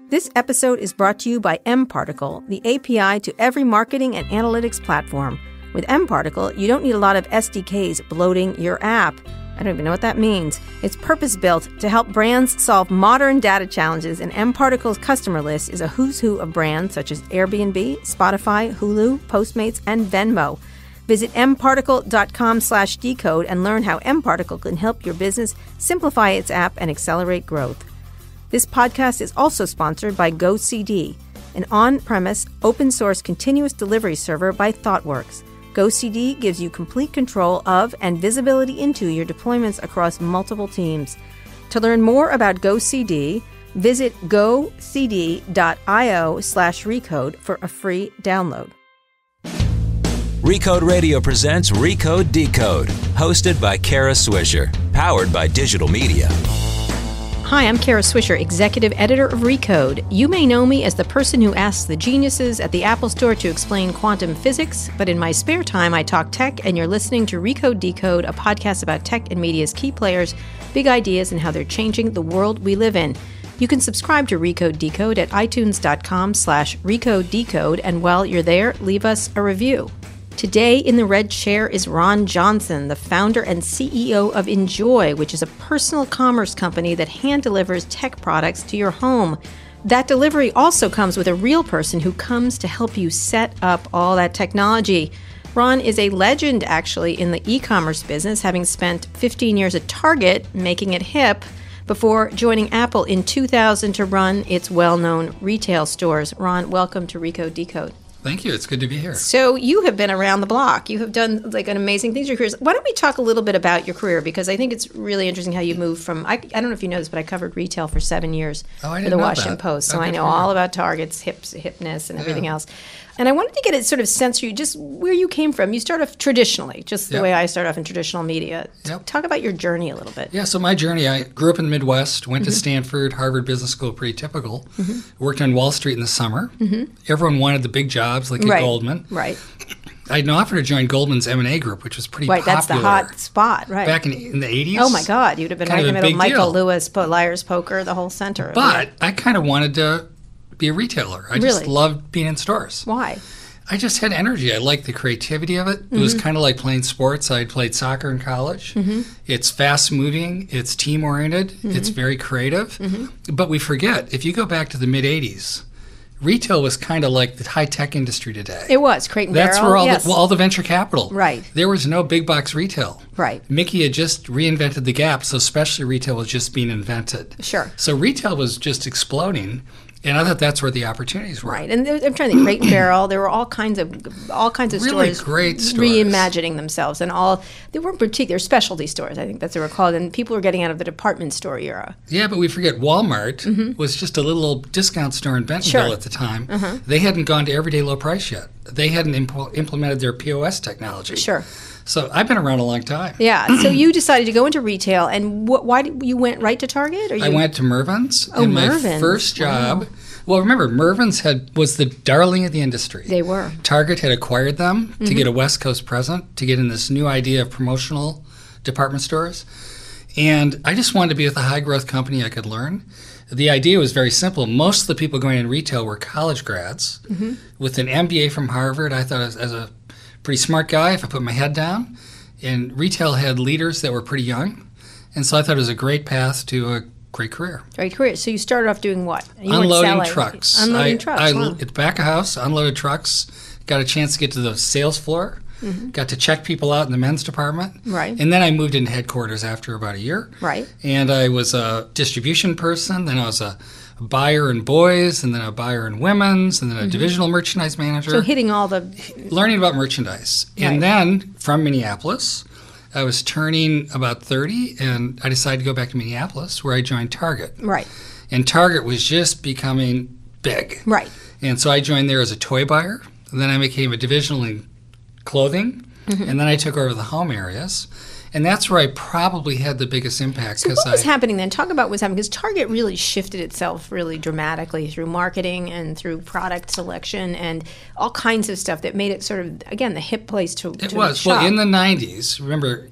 This episode is brought to you by mParticle, the API to every marketing and analytics platform. With mParticle, you don't need a lot of SDKs bloating your app. I don't even know what that means. It's purpose-built to help brands solve modern data challenges, and mParticle's customer list is a who's who of brands such as Airbnb, Spotify, Hulu, Postmates, and Venmo. Visit mparticle.com/decode and learn how mParticle can help your business simplify its app and accelerate growth. This podcast is also sponsored by GoCD, an on-premise, open-source continuous delivery server by ThoughtWorks. GoCD gives you complete control of and visibility into your deployments across multiple teams. To learn more about GoCD, visit gocd.io/Recode for a free download. Recode Radio presents Recode Decode, hosted by Kara Swisher, powered by digital media. Hi, I'm Kara Swisher, executive editor of Recode. You may know me as the person who asks the geniuses at the Apple Store to explain quantum physics, but in my spare time, I talk tech, and you're listening to Recode Decode, a podcast about tech and media's key players, big ideas, and how they're changing the world we live in. You can subscribe to Recode Decode at itunes.com/Recode Decode, and while you're there, leave us a review. Today in the red chair is Ron Johnson, the founder and CEO of Enjoy, which is a personal commerce company that hand delivers tech products to your home. That delivery also comes with a real person who comes to help you set up all that technology. Ron is a legend, actually, in the e-commerce business, having spent 15 years at Target, making it hip, before joining Apple in 2000 to run its well-known retail stores. Ron, welcome to Recode Decode. Thank you. It's good to be here. So you have been around the block. You have done like an amazing things in your career. Why don't we talk a little bit about your career? Because I think it's really interesting how you moved from, I don't know if you know this, but I covered retail for 7 years for the Washington Post. So I know all about Target's hipness and everything else. And I wanted to get a sort of sense for you, just where you came from. You start off traditionally, just the way I start off in traditional media. Talk about your journey a little bit. Yeah, so my journey, I grew up in the Midwest, went to Stanford, Harvard Business School, pretty typical. Worked on Wall Street in the summer. Everyone wanted the big jobs, like at Goldman. Right. I had an offer to join Goldman's M&A group, which was pretty popular. Right, that's the hot spot, right. Back in the 80s. Oh, my God. You'd have been right in the middle of Michael deal. Lewis, Liar's Poker, the whole center. But I kind of wanted to be a retailer. I just loved being in stores. Why? I just had energy. I liked the creativity of it. It was kind of like playing sports. I played soccer in college. It's fast-moving. It's team-oriented. It's very creative. But we forget, if you go back to the mid-'80s, retail was kind of like the high-tech industry today. It was. Crate and Barrel. That's where all the venture capital. Right. There was no big-box retail. Right. Mickey had just reinvented the Gap, so specialty retail was just being invented. Sure. So retail was just exploding. And I thought that's where the opportunities were. Right, and I'm trying to think, Crate and Barrel. There were all kinds of really stores, great stores, reimagining themselves, and they weren't particular specialty stores. I think that's what they were called, and people were getting out of the department store era. Yeah, but we forget Walmart was just a little old discount store in Bentonville at the time. They hadn't gone to everyday low price yet. They hadn't implemented their POS technology. Sure. So I've been around a long time. Yeah. So you decided to go into retail, and why did you went right to Target? I went to Mervyn's. Oh, Mervyn's. My first job. Well, remember, Mervyn's was the darling of the industry. They were. Target had acquired them to get a West Coast presence, to get in this new idea of promotional department stores. And I just wanted to be with a high-growth company I could learn. The idea was very simple. Most of the people going in retail were college grads with an MBA from Harvard. I thought as a pretty smart guy, if I put my head down. And retail had leaders that were pretty young. And so I thought it was a great path to a great career. Great career. So you started off doing what? Unloading trucks. Unloading trucks. At the back of house, unloaded trucks. Got a chance to get to the sales floor. Got to check people out in the men's department. Right. And then I moved into headquarters after about a year. Right. And I was a distribution person. Then I was a buyer in boys, and then a buyer in women's, and then a divisional merchandise manager. So hitting all the... Learning about merchandise. And then from Minneapolis, I was turning about 30, and I decided to go back to Minneapolis, where I joined Target. Right. And Target was just becoming big. Right. And so I joined there as a toy buyer, and then I became a divisional in clothing, and then I took over the home areas. And that's where I probably had the biggest impact. So what was happening then? Talk about what was happening, because Target really shifted itself really dramatically through marketing and through product selection and all kinds of stuff that made it sort of, again, the hip place to It was. shop. Well, in the 90s, remember,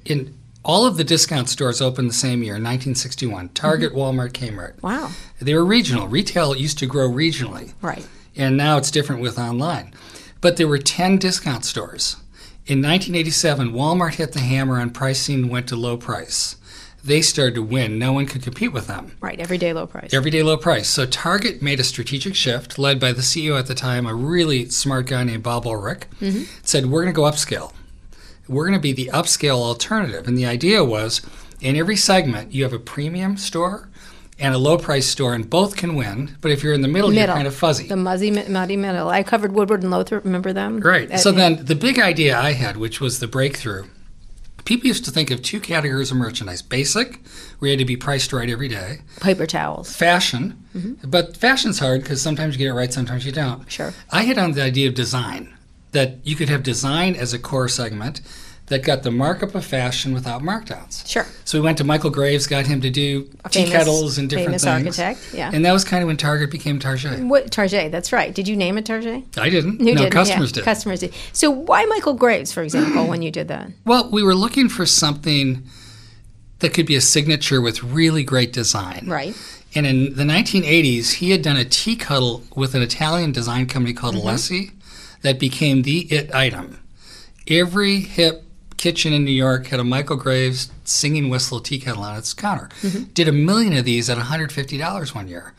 all of the discount stores opened the same year, 1961. Target, Walmart, Kmart. Wow. They were regional. Retail used to grow regionally. Right. And now it's different with online. But there were 10 discount stores. In 1987, Walmart hit the hammer on pricing and went to low price. They started to win. No one could compete with them. Right, everyday low price. Everyday low price. So Target made a strategic shift, led by the CEO at the time, a really smart guy named Bob Ulrich, said, we're going to go upscale. We're going to be the upscale alternative. And the idea was, in every segment, you have a premium store and a low-price store, and both can win. But if you're in the middle, you're kind of fuzzy. The muddy middle. I covered Woodward and Lothrop. Remember them? Right. So then the big idea I had, which was the breakthrough, people used to think of 2 categories of merchandise. Basic, where you had to be priced right every day. Paper towels. Fashion. But fashion's hard because sometimes you get it right, sometimes you don't. Sure. I hit on the idea of design, that you could have design as a core segment that got the markup of fashion without markdowns. Sure. So we went to Michael Graves, got him to do tea kettles and different things. Famous architect, yeah. And that was kind of when Target became Target. What Target? That's right. Did you name it Target? I didn't. You didn't, customers did. Customers did. So why Michael Graves, for example, when you did that? Well, we were looking for something that could be a signature with really great design. Right. And in the 1980s, he had done a tea kettle with an Italian design company called Alessi that became the it item. Every hip kitchen in New York had a Michael Graves singing whistle tea kettle on its counter. Did 1 million of these at $150 one year.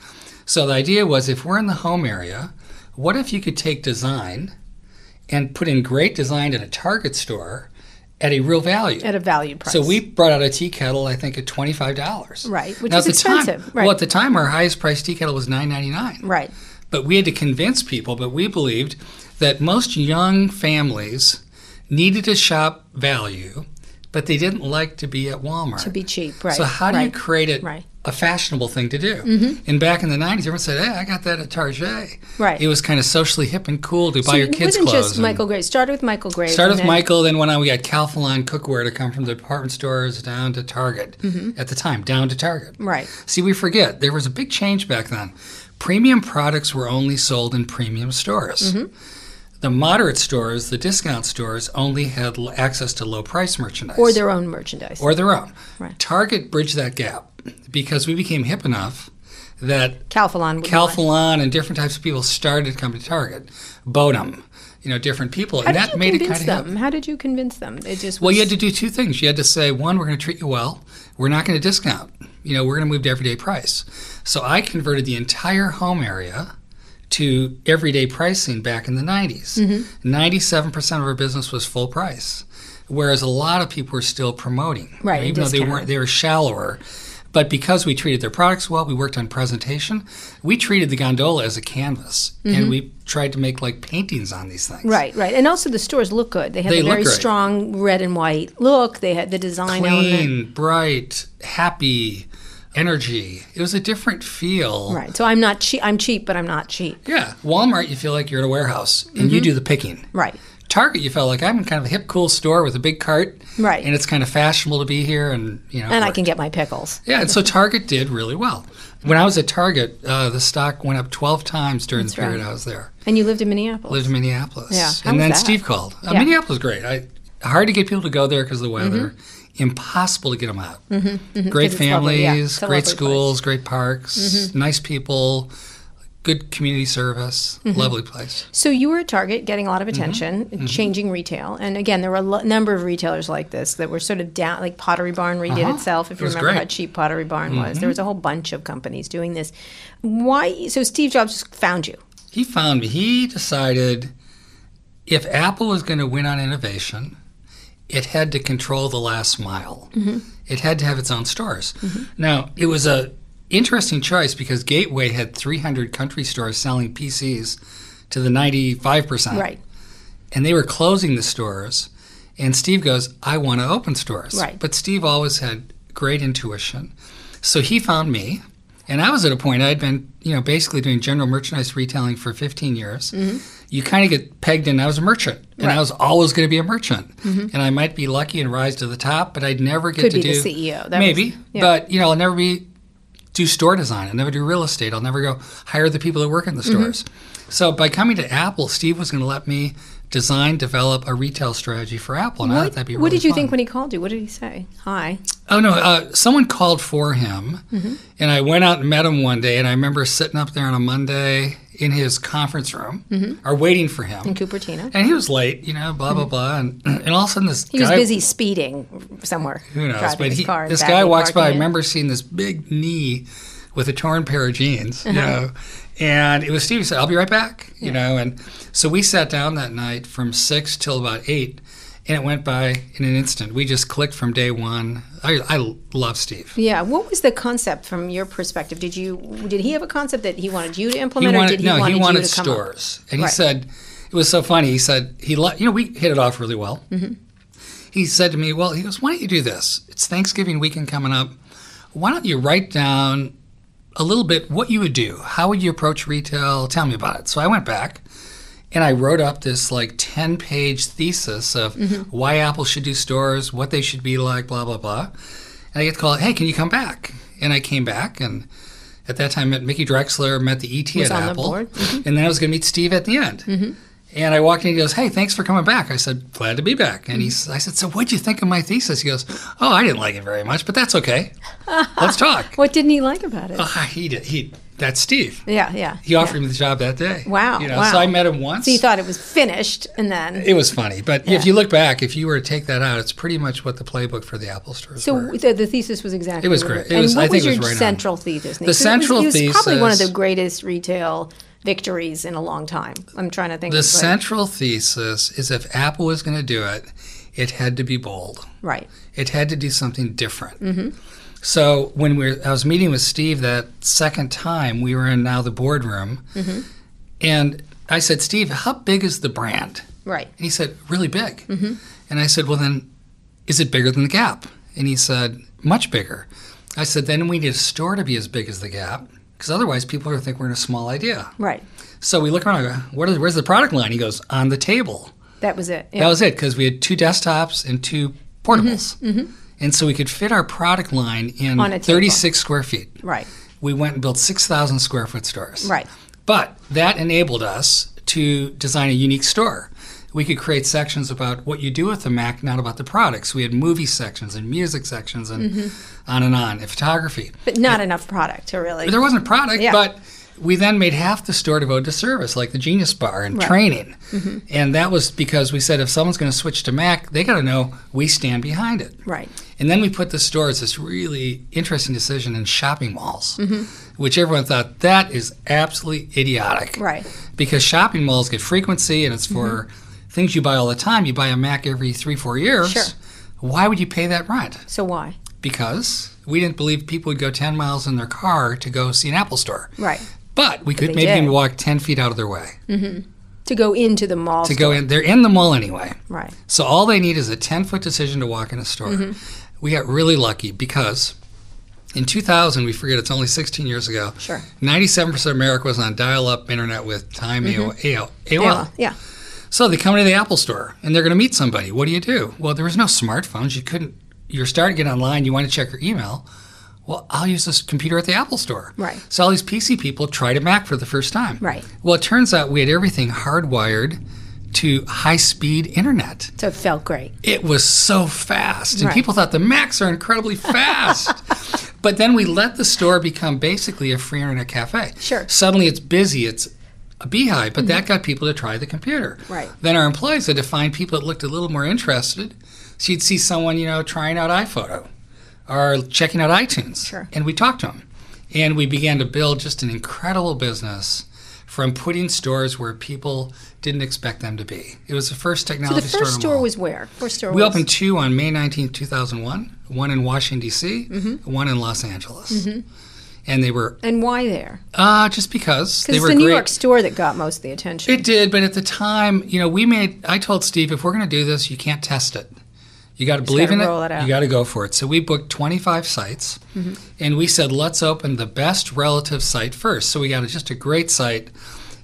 So the idea was, if we're in the home area, what if you could take design and put in great design at a Target store at a real value? At a valued price. So we brought out a tea kettle, I think, at $25. Right, which is expensive. Well, at the time, our highest priced tea kettle was $9.99. Right. But we had to convince people, but we believed that most young families needed to shop value, but they didn't like to be at Walmart. To be cheap, right. So how do you create it a fashionable thing to do? And back in the 90s, everyone said, hey, I got that at Target. Right. It was kind of socially hip and cool to buy your kids' clothes. So it wasn't just Michael Graves. Started with Michael Graves. Started with Michael, then went on, we got Calphalon cookware to come from the department stores down to Target. At the time, down to Target. Right. See, we forget, there was a big change back then. Premium products were only sold in premium stores. The moderate stores, the discount stores, only had access to low-price merchandise. Or their own merchandise. Or their own. Right. Target bridged that gap because we became hip enough that Calphalon and different types of people started to come to Target. Bodum, different people. How did you convince them? How did you convince them? It just Well, you had to do 2 things. You had to say, one, we're going to treat you well. We're not going to discount. We're going to move to everyday price. So I converted the entire home area to everyday pricing back in the 90s. 97% of our business was full price, whereas a lot of people were still promoting. Right, even though they were shallower. But because we treated their products well, we worked on presentation, we treated the gondola as a canvas, and we tried to make like paintings on these things. Right. And also the stores look good. They had a very strong red and white look. They had the design element. Clean, bright, happy, energy. It was a different feel. Right. So I'm not cheap. I'm cheap, but I'm not cheap. Yeah. Walmart, you feel like you're in a warehouse and you do the picking. Right. Target, you felt like I'm in kind of a hip, cool store with a big cart. Right. And it's kind of fashionable to be here, and And I can get my pickles. Yeah. And so Target did really well. When I was at Target, the stock went up 12 times during the period I was there. And you lived in Minneapolis. Lived in Minneapolis. Yeah. And then Steve called. Minneapolis was great. Hard to get people to go there because of the weather. Impossible to get them out. Great families, great schools, great parks, nice people, good community service, lovely place. So you were at Target getting a lot of attention, changing retail. And again, there were a number of retailers like this that were sort of down, like Pottery Barn redid itself, if you remember how cheap Pottery Barn was. There was a whole bunch of companies doing this. Why? So Steve Jobs found you. He found me. He decided if Apple was going to win on innovation, it had to control the last mile. It had to have its own stores. Now, it was a interesting choice because Gateway had 300 country stores selling PCs to the 95%. Right. And they were closing the stores. And Steve goes, I want to open stores. Right. But Steve always had great intuition. So he found me. And I was at a point, I'd been, basically doing general merchandise retailing for 15 years. You kind of get pegged in. I was a merchant, and I was always going to be a merchant. And I might be lucky and rise to the top, but I'd never get to do. Could be the CEO. But I'll never do store design. I'll never do real estate. I'll never go hire the people that work in the stores. So by coming to Apple, Steve was going to let me design, develop a retail strategy for Apple. And I thought that'd be really What did you fun. think when he called you? What did he say? Hi. Oh, no, someone called for him, and I went out and met him one day, and I remember sitting up there on a Monday in his conference room, or waiting for him. In Cupertino. And he was late, blah, blah, blah, and all of a sudden this He guy... was busy speeding somewhere. Who knows? Driving But his car this and guy badly walks by. I parking it. remember seeing this big knee with a torn pair of jeans, and it was Steve. He said, "I'll be right back," and so we sat down that night from 6 till about 8, and it went by in an instant. We just clicked from day one. I love Steve. Yeah. What was the concept from your perspective? Did he have a concept that he wanted you to implement, or did he he wanted you to come stores, up? and he said it was so funny. He said we hit it off really well. He said to me, "Well, he goes, why don't you do this? It's Thanksgiving weekend coming up. Why don't you write down a little bit what you would do? How would you approach retail? Tell me about it." So I went back and I wrote up this 10-page thesis of why Apple should do stores, what they should be like, blah, blah, blah. And I get the call, "Hey, can you come back?" And I came back, and at that time met Mickey Drexler, met the ET Was at on Apple. the board. And then I was going to meet Steve at the end. And I walked in and he goes, "Hey, thanks for coming back." I said, "Glad to be back." And I said, "So what'd you think of my thesis?" He goes, "Oh, I didn't like it very much, but that's okay. Let's talk." What didn't he like about it? That's Steve. Yeah. He offered me the job that day. Wow. So I met him once. So you thought it was finished, and then... It was funny. But if you look back, if you were to take that out, it's pretty much what the playbook for the Apple stores were. So the thesis was exactly... It was what great. And I what think was it your was right central thesis? The central it was probably one of the thesis- greatest retail victories in a long time. I'm trying to think The of central thesis is if Apple was going to do it, it had to be bold. Right. It had to do something different. So when I was meeting with Steve that second time, we were in now the boardroom, and I said, "Steve, how big is the brand?" Right. And he said, "Really big." And I said, "Well, then, is it bigger than the Gap?" And he said, "Much bigger." I said, "Then we need a store to be as big as the Gap, because otherwise people are going to think we're in a small idea." Right. So we look around and go, where's the product line? He goes, "On the table." That was it. That was it, because we had 2 desktops and 2 portables. And so we could fit our product line in On a table. 36 square feet. Right. We went and built 6,000 square foot stores. Right. But that enabled us to design a unique store. We could create sections about what you do with the Mac, not about the products. We had movie sections and music sections and on, and photography. But not enough product to really... There wasn't product, Yeah. but we then made half the store devoted to service, like the Genius Bar and training. And that was because we said if someone's going to switch to Mac, they got to know we stand behind it. Right. And then we put the store as this really interesting decision in shopping malls, which everyone thought that is absolutely idiotic. Right. Because shopping malls get frequency, and it's for things you buy all the time. You buy a Mac every 3-4 years. Sure. Why would you pay that rent? So why? Because we didn't believe people would go 10 miles in their car to go see an Apple store. Right. But we could they maybe did. even walk 10 feet out of their way. To go into the mall To store. go in. They're in the mall anyway. Right. So all they need is a 10-foot decision to walk in a store. We got really lucky because in 2000, we forget it's only 16 years ago, Sure. 97% of America was on dial-up internet with time AOL. Yeah. So they come to the Apple store and they're going to meet somebody. What do? Well, there was no smartphones. You're starting to get online. You want to check your email. Well, I'll use this computer at the Apple store. Right. So all these PC people tried a Mac for the first time. Right. Well, it turns out we had everything hardwired to high-speed internet. So it felt great. It was so fast. And Right. people thought the Macs are incredibly fast. But then we let the store become basically a free internet cafe. Sure. Suddenly it's busy. It's a beehive. But that got people to try the computer. Right. Then our employees had to find people that looked a little more interested. So you'd see someone, trying out iPhoto or checking out iTunes. Sure. And we talked to them. And we began to build just an incredible business from putting stores where people didn't expect them to be. It was the first So technology the store in first a store mall. was where? First store We was... opened 2 on May 19, 2001, one in Washington, D.C., one in Los Angeles. And they were, And why there? just because they Because were it's the great. New York store that got most of the attention. It did, but at the time, I told Steve, if we're going to do this, you can't test it. You got to believe in gotta roll it out. You got to go for it. So we booked 25 sites, and we said, let's open the best relative site first. So we got just a great site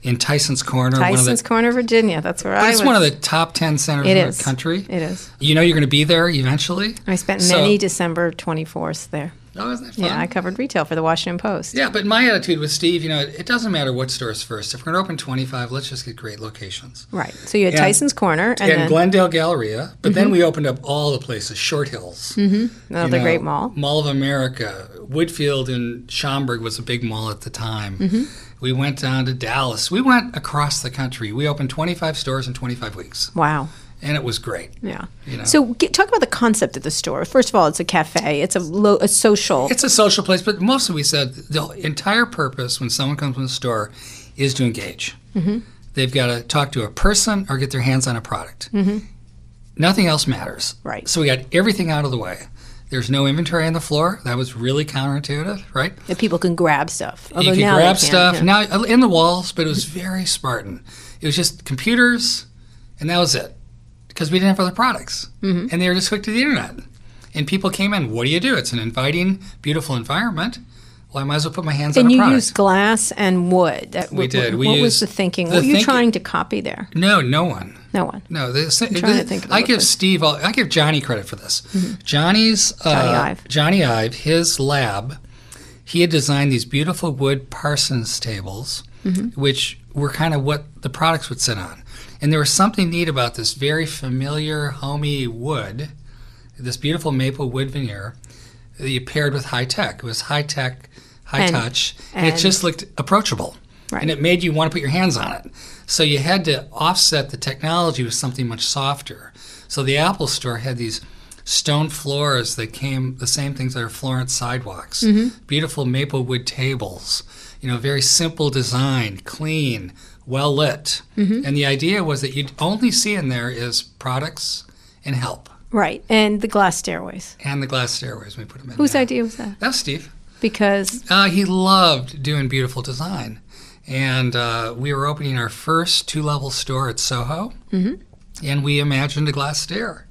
in Tyson's Corner. Tyson's Corner, Virginia. That's where I was. It's one of the top 10 centers It in is. the country. It is. You're going to be there eventually. I spent So- many December 24th there. Oh, isn't that fun? Yeah, I covered retail for the Washington Post. Yeah, but my attitude with Steve, it doesn't matter what store is first. If we're going to open 25, let's just get great locations. Right. So you had Tyson's Corner. And then Glendale Galleria. But then we opened up all the places. Short Hills. Another great mall. Mall of America. Woodfield in Schaumburg was a big mall at the time. We went down to Dallas. We went across the country. We opened 25 stores in 25 weeks. Wow. And it was great. Yeah. So talk about the concept of the store. First of all, it's a cafe. It's a social. It's a social place, but mostly we said the entire purpose when someone comes in the store is to engage. They've got to talk to a person or get their hands on a product. Nothing else matters. Right. So we got everything out of the way. There's no inventory on the floor. That was really counterintuitive, right? That people can grab stuff. You can grab stuff now in the walls, but it was very Spartan. It was just computers, and that was it. Because we didn't have other products. And they were just hooked to the internet. And people came in, what do you do? It's an inviting, beautiful environment. Well, I might as well put my hands on a product. And you used glass and wood. We did. What was the thinking? What were you trying to copy there? No, no one. No one. No, I'm trying to think of I give Johnny credit for this. Johnny Ive, his lab, he had designed these beautiful wood Parsons tables, which were kind of what the products would sit on. And there was something neat about this very familiar, homey wood, this beautiful maple wood veneer that you paired with high tech. It was high tech, high touch, and it just looked approachable. Right. And it made you want to put your hands on it. So you had to offset the technology with something much softer. So the Apple Store had these stone floors that came, the same things that are Florence sidewalks, beautiful maple wood tables, very simple design, clean, well lit. And the idea was that you'd only see in there is products and help. Right. And the glass stairways. We put them in. Whose idea was that? That was Steve. Because? He loved doing beautiful design. And we were opening our first 2-level store at Soho. And we imagined a glass stair.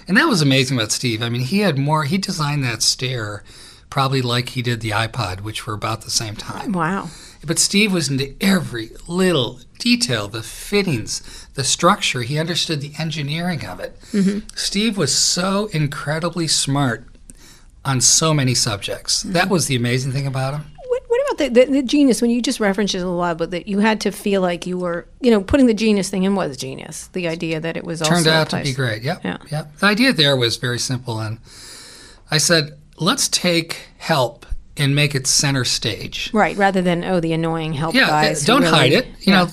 And that was amazing about Steve. I mean, he designed that stair probably like he did the iPod, which were about the same time. Wow. But Steve was into every little detail, the fittings, the structure. He understood the engineering of it. Steve was so incredibly smart on so many subjects. That was the amazing thing about him. What about the genius? When you just referenced it a lot, but that you had to feel like you were, putting the genius thing in was genius. The idea that it was also turned out to be great. Yep. The idea there was very simple. And I said, let's take help and make it center stage. Right, rather than, the annoying help guys. Don't hide it.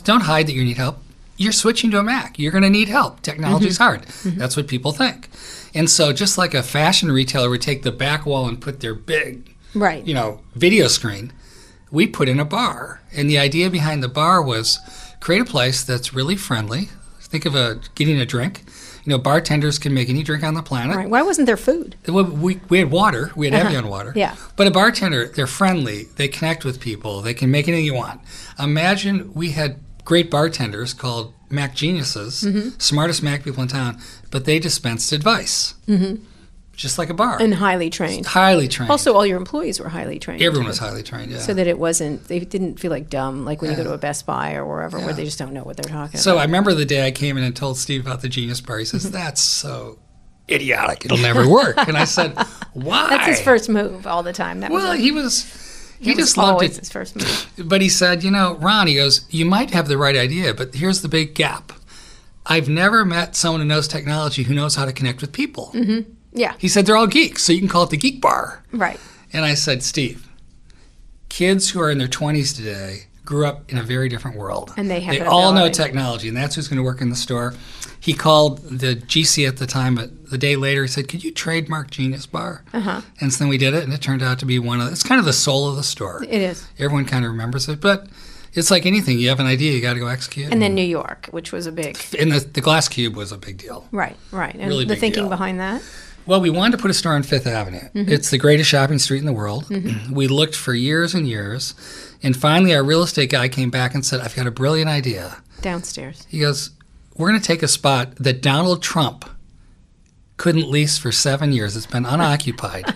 Don't hide that you need help. You're switching to a Mac. You're going to need help. Technology's hard. That's what people think. And so just like a fashion retailer would take the back wall and put their big, video screen, we put in a bar. And the idea behind the bar was create a place that's really friendly. Think of getting a drink. Bartenders can make any drink on the planet. Right. Why wasn't there food? We had water. We had Evian water. Yeah. But a bartender, they're friendly. They connect with people. They can make anything you want. Imagine we had great bartenders called Mac geniuses, smartest Mac people in town, but they dispensed advice. Just like a bar. And highly trained. Highly trained. Also, all your employees were highly trained. Everyone was highly trained, yeah. So that they didn't feel like dumb, like when you go to a Best Buy or wherever, where they just don't know what they're talking about. So I remember the day I came in and told Steve about the Genius Bar. He says, that's so idiotic. It'll never work. And I said, why? That's his first move all the time. He just loved it. His first move. But he said, Ron, he goes, you might have the right idea, but here's the big gap. I've never met someone who knows technology who knows how to connect with people. Yeah. He said, they're all geeks, so you can call it the Geek Bar. Right. And I said, Steve, kids who are in their 20s today grew up in a very different world. And they all know technology, and that's who's going to work in the store. He called the GC at the time, but the day later he said, could you trademark Genius Bar? And so then we did it, and it turned out to be it's kind of the soul of the store. It is. Everyone kind of remembers it, but it's like anything. You have an idea, you got to go execute. And then New York, which was a big... And the Glass Cube was a big deal. Right. And really the thinking deal. behind that? Well, we wanted to put a store on Fifth Avenue. It's the greatest shopping street in the world. We looked for years and years. And finally, our real estate guy came back and said, I've got a brilliant idea. Downstairs. He goes, we're going to take a spot that Donald Trump couldn't lease for 7 years. It's been unoccupied.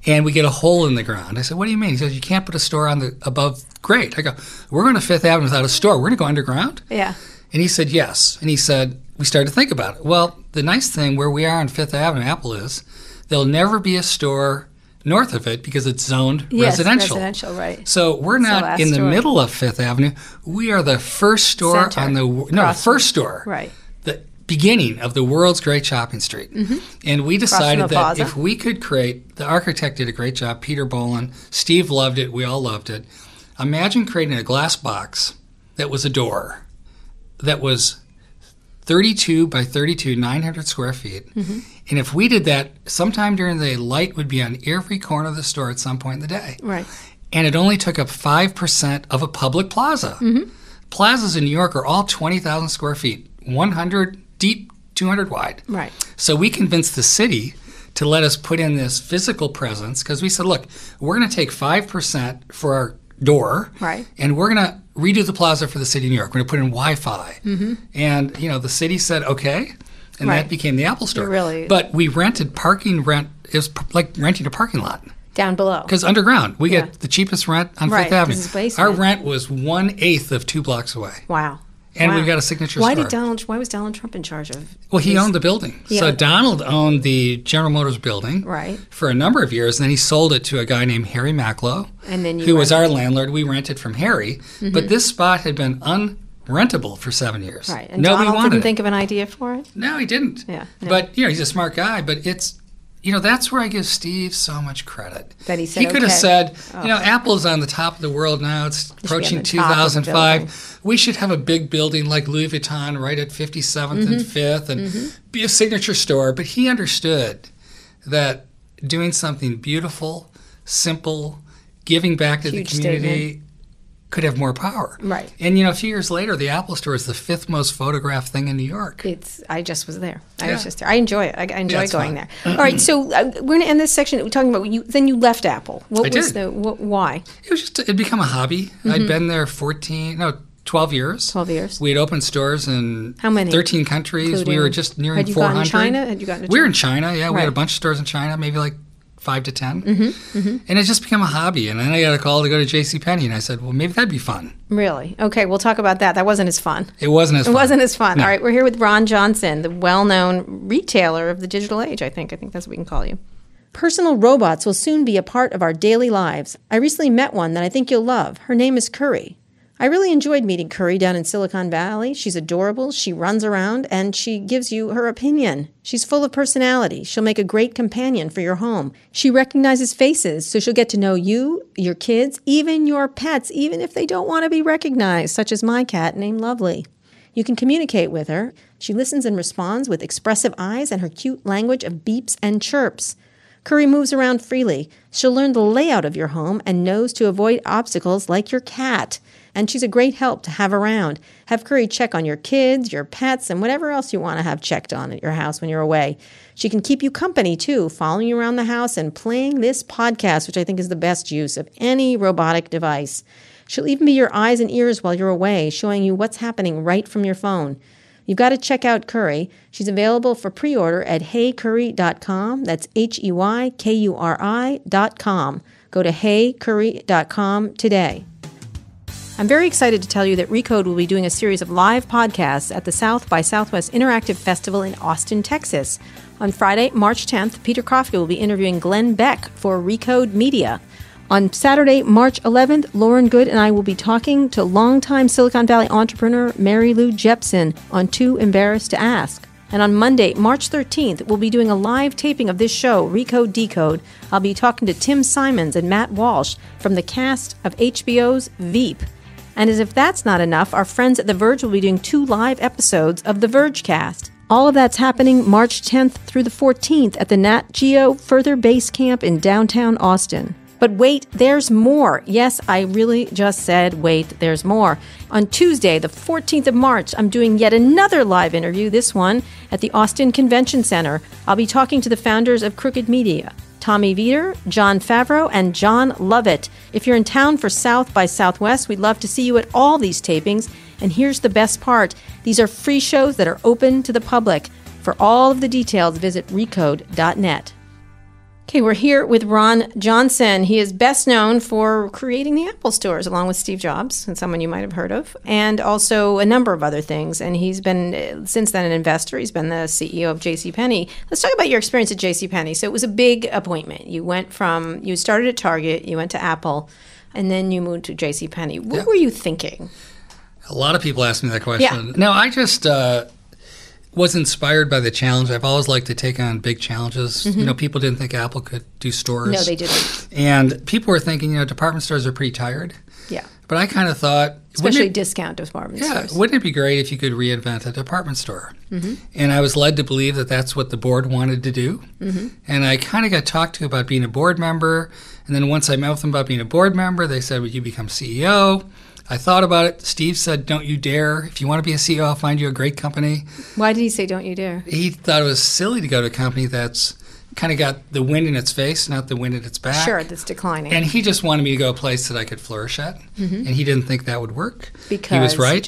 And we get a hole in the ground. I said, what do you mean? He says, you can't put a store on the above grade. I go, we're going to Fifth Avenue without a store. We're going to go underground? Yeah. And he said, yes. And he said, we started to think about it. Well, the nice thing where we are on Fifth Avenue, Apple is, there'll never be a store north of it because it's zoned Yes, residential. residential, right. So we're not in the middle of Fifth Avenue. We are the first store first store. Right. The beginning of the world's great shopping street. Mm-hmm. And we decided that if we could create, the architect did a great job, Peter Bolin. Steve loved it. We all loved it. Imagine creating a glass box that was a door that was 32 by 32, 900 square feet. Mm-hmm. And if we did that, sometime during the day, light would be on every corner of the store at some point in the day. Right. And it only took up 5% of a public plaza. Mm-hmm. Plazas in New York are all 20,000 square feet, 100 deep, 200 wide. Right. So we convinced the city to let us put in this physical presence because we said, look, we're going to take 5% for our door, right, and we're going to redo the plaza for the city of New York. We're going to put in Wi-Fi. Mm-hmm. And, the city said, okay, and that became the Apple Store. But we rented it was like renting a parking lot. Down below. Because underground, we get the cheapest rent on Fifth Avenue. It's our rent was 1/8 of 2 blocks away. Wow. And we've got a signature store. Why was Donald Trump in charge of? Well, he owned the building. So Donald owned the General Motors building for a number of years, and then he sold it to a guy named Harry Macklow, who was our landlord. We rented from Harry, mm-hmm. but this spot had been unrentable for 7 years. Right, and Donald didn't think of an idea for it? No, he didn't. Yeah, no. But, he's a smart guy, but it's, that's where I give Steve so much credit. That he said, he could have said, Apple's on the top of the world now. It's approaching 2005. We should have a big building like Louis Vuitton right at 57th mm-hmm. and 5th and mm-hmm. be a signature store. But he understood that doing something beautiful, simple, giving back to the community could have more power. Right. And, a few years later, the Apple Store is the 5th most photographed thing in New York. I just was there. I was just there. I enjoy it. I enjoy going there. All right, so we're going to end this section. We're talking about then you left Apple. Why? It was it'd become a hobby. Mm-hmm. I'd been there 12 years. 12 years. We had opened stores in how many? 13 countries. We were just nearing 400. Had you gone to China? Had you gotten to China? We were in China, yeah. Right. We had a bunch of stores in China, maybe like 5 to 10. Mm-hmm, mm-hmm. And it just became a hobby. And then I got a call to go to JCPenney, and I said, well, maybe that'd be fun. Really? Okay, we'll talk about that. That wasn't as fun. It wasn't as fun. No. All right, we're here with Ron Johnson, the well-known retailer of the digital age, I think. I think that's what we can call you. Personal robots will soon be a part of our daily lives. I recently met one that I think you'll love. Her name is Curry. I really enjoyed meeting Curry down in Silicon Valley. She's adorable, she runs around, and she gives you her opinion. She's full of personality. She'll make a great companion for your home. She recognizes faces, so she'll get to know you, your kids, even your pets, even if they don't want to be recognized, such as my cat named Lovely. You can communicate with her. She listens and responds with expressive eyes and her cute language of beeps and chirps. Curry moves around freely. She'll learn the layout of your home and knows to avoid obstacles like your cat. And she's a great help to have around. Have Curry check on your kids, your pets, and whatever else you want to have checked on at your house when you're away. She can keep you company, too, following you around the house and playing this podcast, which I think is the best use of any robotic device. She'll even be your eyes and ears while you're away, showing you what's happening right from your phone. You've got to check out Curry. She's available for pre-order at heycurry.com. That's HEYKURI.com. Go to heycurry.com today. I'm very excited to tell you that Recode will be doing a series of live podcasts at the South by Southwest Interactive Festival in Austin, Texas. On Friday, March 10th, Peter Crofty will be interviewing Glenn Beck for Recode Media. On Saturday, March 11th, Lauren Good and I will be talking to longtime Silicon Valley entrepreneur Mary Lou Jepson on Too Embarrassed to Ask. And on Monday, March 13th, we'll be doing a live taping of this show, Recode Decode. I'll be talking to Tim Simons and Matt Walsh from the cast of HBO's Veep. And as if that's not enough, our friends at The Verge will be doing 2 live episodes of The Vergecast. All of that's happening March 10th through the 14th at the Nat Geo Further Base Camp in downtown Austin. But wait, there's more. Yes, I really just said, wait, there's more. On Tuesday, the 14th of March, I'm doing yet another live interview, this one at the Austin Convention Center. I'll be talking to the founders of Crooked Media, Tommy Vietor, John Favreau, and John Lovett. If you're in town for South by Southwest, we'd love to see you at all these tapings. And here's the best part. These are free shows that are open to the public. For all of the details, visit recode.net. Okay, we're here with Ron Johnson. He is best known for creating the Apple stores along with Steve Jobs, and someone you might have heard of, and also a number of other things. And he's been, since then, an investor. He's been the CEO of JCPenney. Let's talk about your experience at JCPenney. So it was a big appointment. You started at Target, you went to Apple, and then you moved to JCPenney. What were you thinking? A lot of people ask me that question. Yeah. No, I just was inspired by the challenge. I've always liked to take on big challenges. Mm-hmm. People didn't think Apple could do stores. No, they didn't. And people were thinking, department stores are pretty tired. Yeah. But I kind of thought... Especially discount department stores. Wouldn't it be great if you could reinvent a department store? Mm-hmm. And I was led to believe that that's what the board wanted to do. Mm-hmm. And I kind of got talked to about being a board member. And then once I met with them about being a board member, they said, would you become CEO? I thought about it. Steve said, don't you dare. If you want to be a CEO, I'll find you a great company. Why did he say, don't you dare? He thought it was silly to go to a company that's kind of got the wind in its face, not the wind at its back. Sure, that's declining. And he just wanted me to go a place that I could flourish at. Mm-hmm. And he didn't think that would work. Because he was right.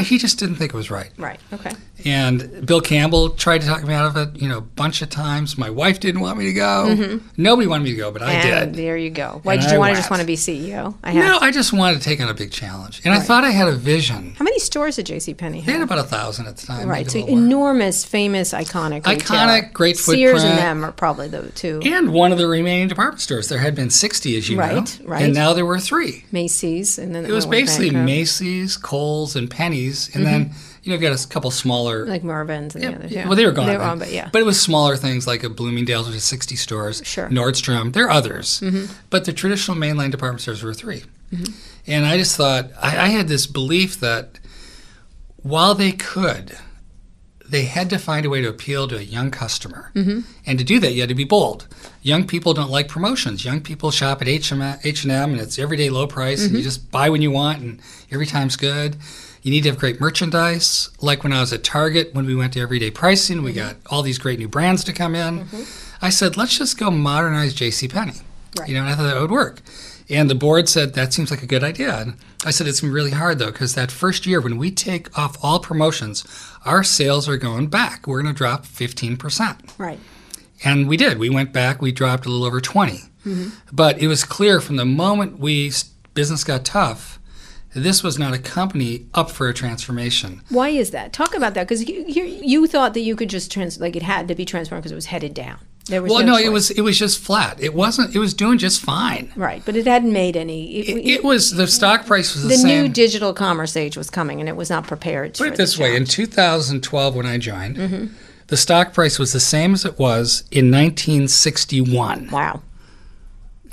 He just didn't think it was right. Right, okay. And Bill Campbell tried to talk me out of it, a bunch of times. My wife didn't want me to go. Mm-hmm. Nobody wanted me to go, but I did. There you go. Why did you just want to be CEO? I just wanted to take on a big challenge. And I thought I had a vision. How many stores did JCPenney have? They had about 1,000 at the time. Right, so enormous, famous, iconic retailer. Iconic, great footprint. Sears and them are probably the two. And one of the remaining department stores. There had been 60, as you know. Right. And now there were 3. Macy's. And then it was basically Macy's, Kohl's, and Penny's. And then, you've got a couple smaller... Like Marvin's and the others, yeah. Well, they were gone. They were on, but yeah. But it was smaller things like a Bloomingdale's, which is 60 stores. Sure. Nordstrom. There are others. Mm-hmm. But the traditional mainline department stores were 3. Mm-hmm. And I just thought... I had this belief that while they could... They had to find a way to appeal to a young customer. Mm-hmm. And to do that, you had to be bold. Young people don't like promotions. Young people shop at H&M, and it's everyday low price, and you just buy when you want, and every time's good. You need to have great merchandise. Like when I was at Target, when we went to everyday pricing, we got all these great new brands to come in. Mm-hmm. I said, let's just go modernize JCPenney. Right. And I thought that would work. And the board said, that seems like a good idea. And I said, it's really hard, though, because that first year, when we take off all promotions, our sales are going back. We're going to drop 15%. Right. And we did. We went back. We dropped a little over 20. Mm-hmm. But it was clear from the moment business got tough, this was not a company up for a transformation. Why is that? Talk about that, because you thought that you could just it had to be transformed because it was headed down. There was it was just flat. It wasn't. It was doing just fine. Right, but it hadn't made any. It was the stock price was the same. The new digital commerce age was coming, and it was not prepared. Put it this way: in 2012, when I joined, the stock price was the same as it was in 1961. Wow.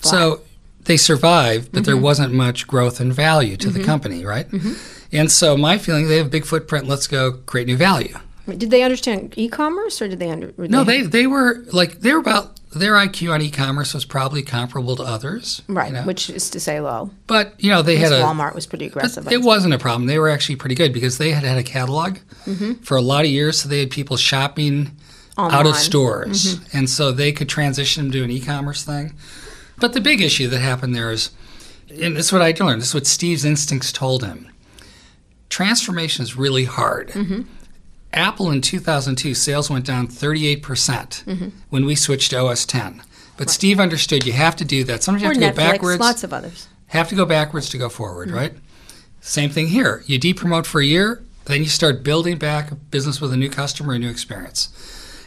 So they survived, but there wasn't much growth and value to the company, right? Mm-hmm. And so my feeling, they have a big footprint. Let's go create new value. Did they understand e-commerce, or did they No, they were about their IQ on e-commerce was probably comparable to others, right? Which is to say low. But they had Walmart was pretty aggressive. It wasn't a problem. They were actually pretty good because they had a catalog for a lot of years, so they had people shopping online, out of stores, and so they could transition to an e-commerce thing. But the big issue that happened there is, and this is what I learned. This is what Steve's instincts told him. Transformation is really hard. Mm-hmm. Apple in 2002, sales went down 38% when we switched to OS 10. But Steve understood you have to do that. Sometimes you have to go backwards. Lots of others. Have to go backwards to go forward, right? Same thing here. You de-promote for a year, then you start building back a business with a new customer, a new experience.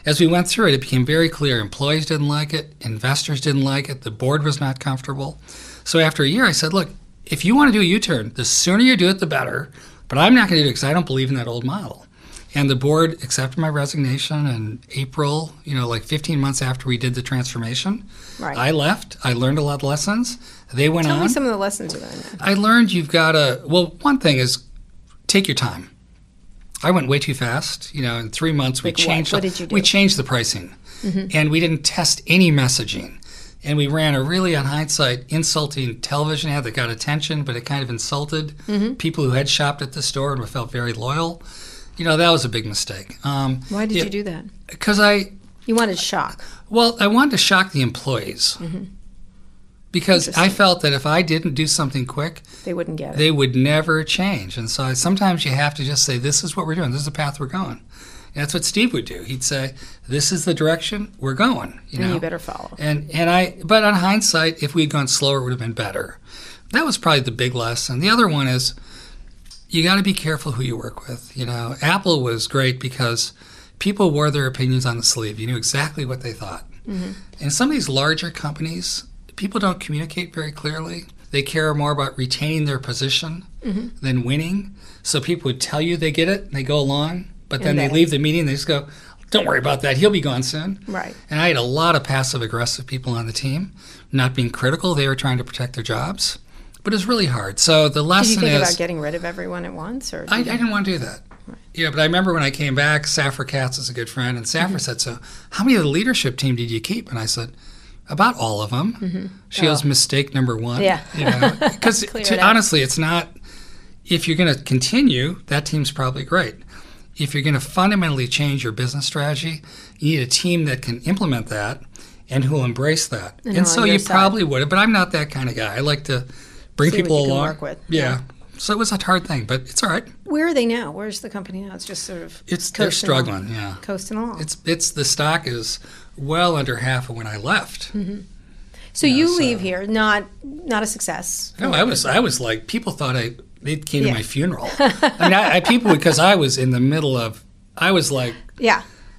As we went through it, it became very clear employees didn't like it, investors didn't like it, the board was not comfortable. So after a year, I said, look, if you want to do a U-turn, the sooner you do it, the better. But I'm not going to do it because I don't believe in that old model. And the board accepted my resignation in April, 15 months after we did the transformation. Right. I left. I learned a lot of lessons. They went on. Tell me some of the lessons you learned. I learned you've got to, one thing is take your time. I went way too fast. In 3 months we changed. What did you do? We changed the pricing. And we didn't test any messaging. And we ran a really, on hindsight, insulting television ad that got attention, but it kind of insulted people who had shopped at the store and felt very loyal. That was a big mistake. Why did you do that? Because You wanted shock. Well, I wanted to shock the employees. Because I felt that if I didn't do something quick, they wouldn't get it. They would never change. And so sometimes you have to just say, this is what we're doing. This is the path we're going. And that's what Steve would do. He'd say, "This is the direction we're going." And you better follow. But on hindsight, if we'd gone slower, it would have been better. That was probably the big lesson. The other one is you got to be careful who you work with. Apple was great because people wore their opinions on the sleeve. You knew exactly what they thought. Mm-hmm. And some of these larger companies, people don't communicate very clearly. They care more about retaining their position than winning. So people would tell you they get it, and they go along, but then they leave the meeting and they just go, "Don't worry about that. He'll be gone soon." Right. And I had a lot of passive-aggressive people on the team, not being critical. They were trying to protect their jobs. But it's really hard. So the lesson is... Did you think about getting rid of everyone at once? Or I didn't want to do that. Right. Yeah, but I remember when I came back, Safra Katz is a good friend, and Safra said, "So how many of the leadership team did you keep?" And I said, "About all of them." Mm-hmm. She goes, "Mistake number one." Yeah. Because honestly, it's not... If you're going to continue, that team's probably great. If you're going to fundamentally change your business strategy, you need a team that can implement that and who will embrace that. And so you probably would have, but I'm not that kind of guy. I like to bring people along. Work with. Yeah. So it was a hard thing, but it's all right. Where are they now? Where's the company now? It's just sort of they're struggling, yeah. Coasting along. It's the stock is well under half of when I left. Mm-hmm. So you leave here, not a success. No, I was like, people thought they came to my funeral. I mean, people, because I was in the middle of, I was like,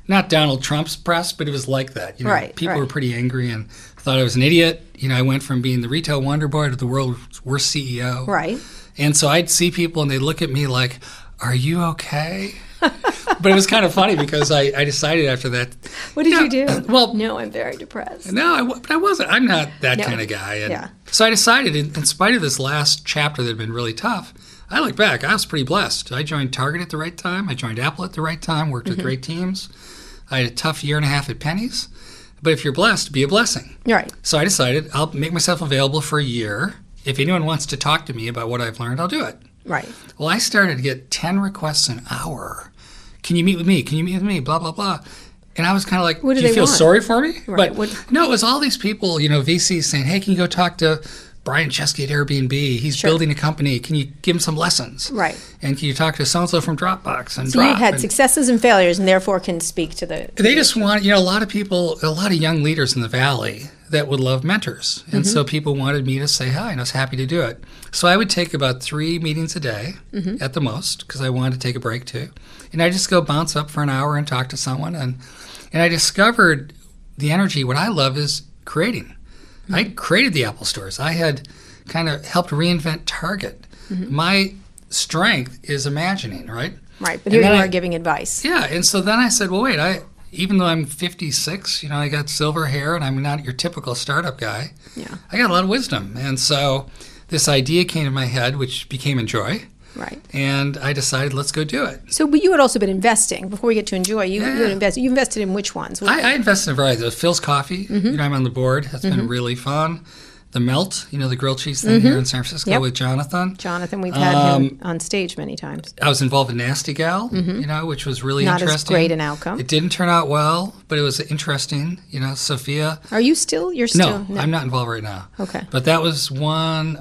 not Donald Trump's press, but it was like that. Right. People were pretty angry and thought I was an idiot. I went from being the retail wonder boy to the world's worst CEO. Right. And so I'd see people and they'd look at me like, "Are you okay?" But it was kind of funny because I decided after that. What did you do? Well, no, I'm very depressed. No, but I wasn't. I'm not that kind of guy. And so I decided, in spite of this last chapter that had been really tough, I look back, I was pretty blessed. I joined Target at the right time. I joined Apple at the right time, worked with great teams. I had a tough year and a half at Penny's. But if you're blessed, be a blessing. Right. So I decided I'll make myself available for a year. If anyone wants to talk to me about what I've learned, I'll do it. Right. Well, I started to get 10 requests an hour. "Can you meet with me? Can you meet with me? Blah, blah, blah." And I was kind of like, "Do you feel sorry for me?" Right. But no, it was all these people, VCs saying, "Hey, can you go talk to Brian Chesky at Airbnb? He's building a company. Can you give him some lessons?" Right. "And can you talk to so-and-so from Dropbox?" And so you've had successes and failures and therefore can speak to the... They just want, a lot of people, a lot of young leaders in the Valley that would love mentors. And so people wanted me to say hi, and I was happy to do it. So I would take about 3 meetings a day at the most, because I wanted to take a break too. And I just go bounce up for an hour and talk to someone. And I discovered the energy. What I love is creating. I created the Apple stores. I had kind of helped reinvent Target. My strength is imagining, right? Right, but here you are giving advice. Yeah, and so then I said, well, wait, even though I'm 56, I got silver hair and I'm not your typical startup guy. Yeah. I got a lot of wisdom. And so this idea came to my head, which became Enjoy. Right. And I decided, let's go do it. So, but you had also been investing. Before we get to Enjoy, you invested in which ones? I invested in a variety. There's Phil's Coffee. I'm on the board. That's been really fun. The Melt, the grilled cheese thing here in San Francisco with Jonathan. Jonathan, we've had him on stage many times. I was involved in Nasty Gal, which was really interesting. Not as great an outcome. It didn't turn out well, but it was interesting. Sophia. Are you still? You're still? No, I'm not involved right now. Okay. But that was one,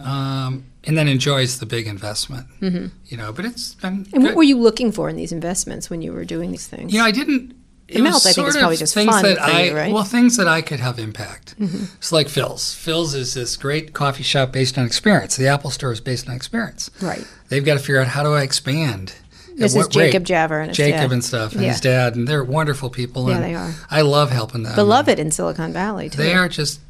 and then Enjoy's the big investment. But it's been good. And what were you looking for in these investments when you were doing these things? I didn't. The Melt, I think, is probably just fun for you, right? Well, things that I could have impact. It's like Phil's. Phil's is this great coffee shop based on experience. The Apple Store is based on experience. Right. They've got to figure out, how do I expand? This is Jacob Javer and his dad. And stuff, and his dad, and they're wonderful people. Yeah, and they are. I love helping them. Beloved in Silicon Valley, too. They are just...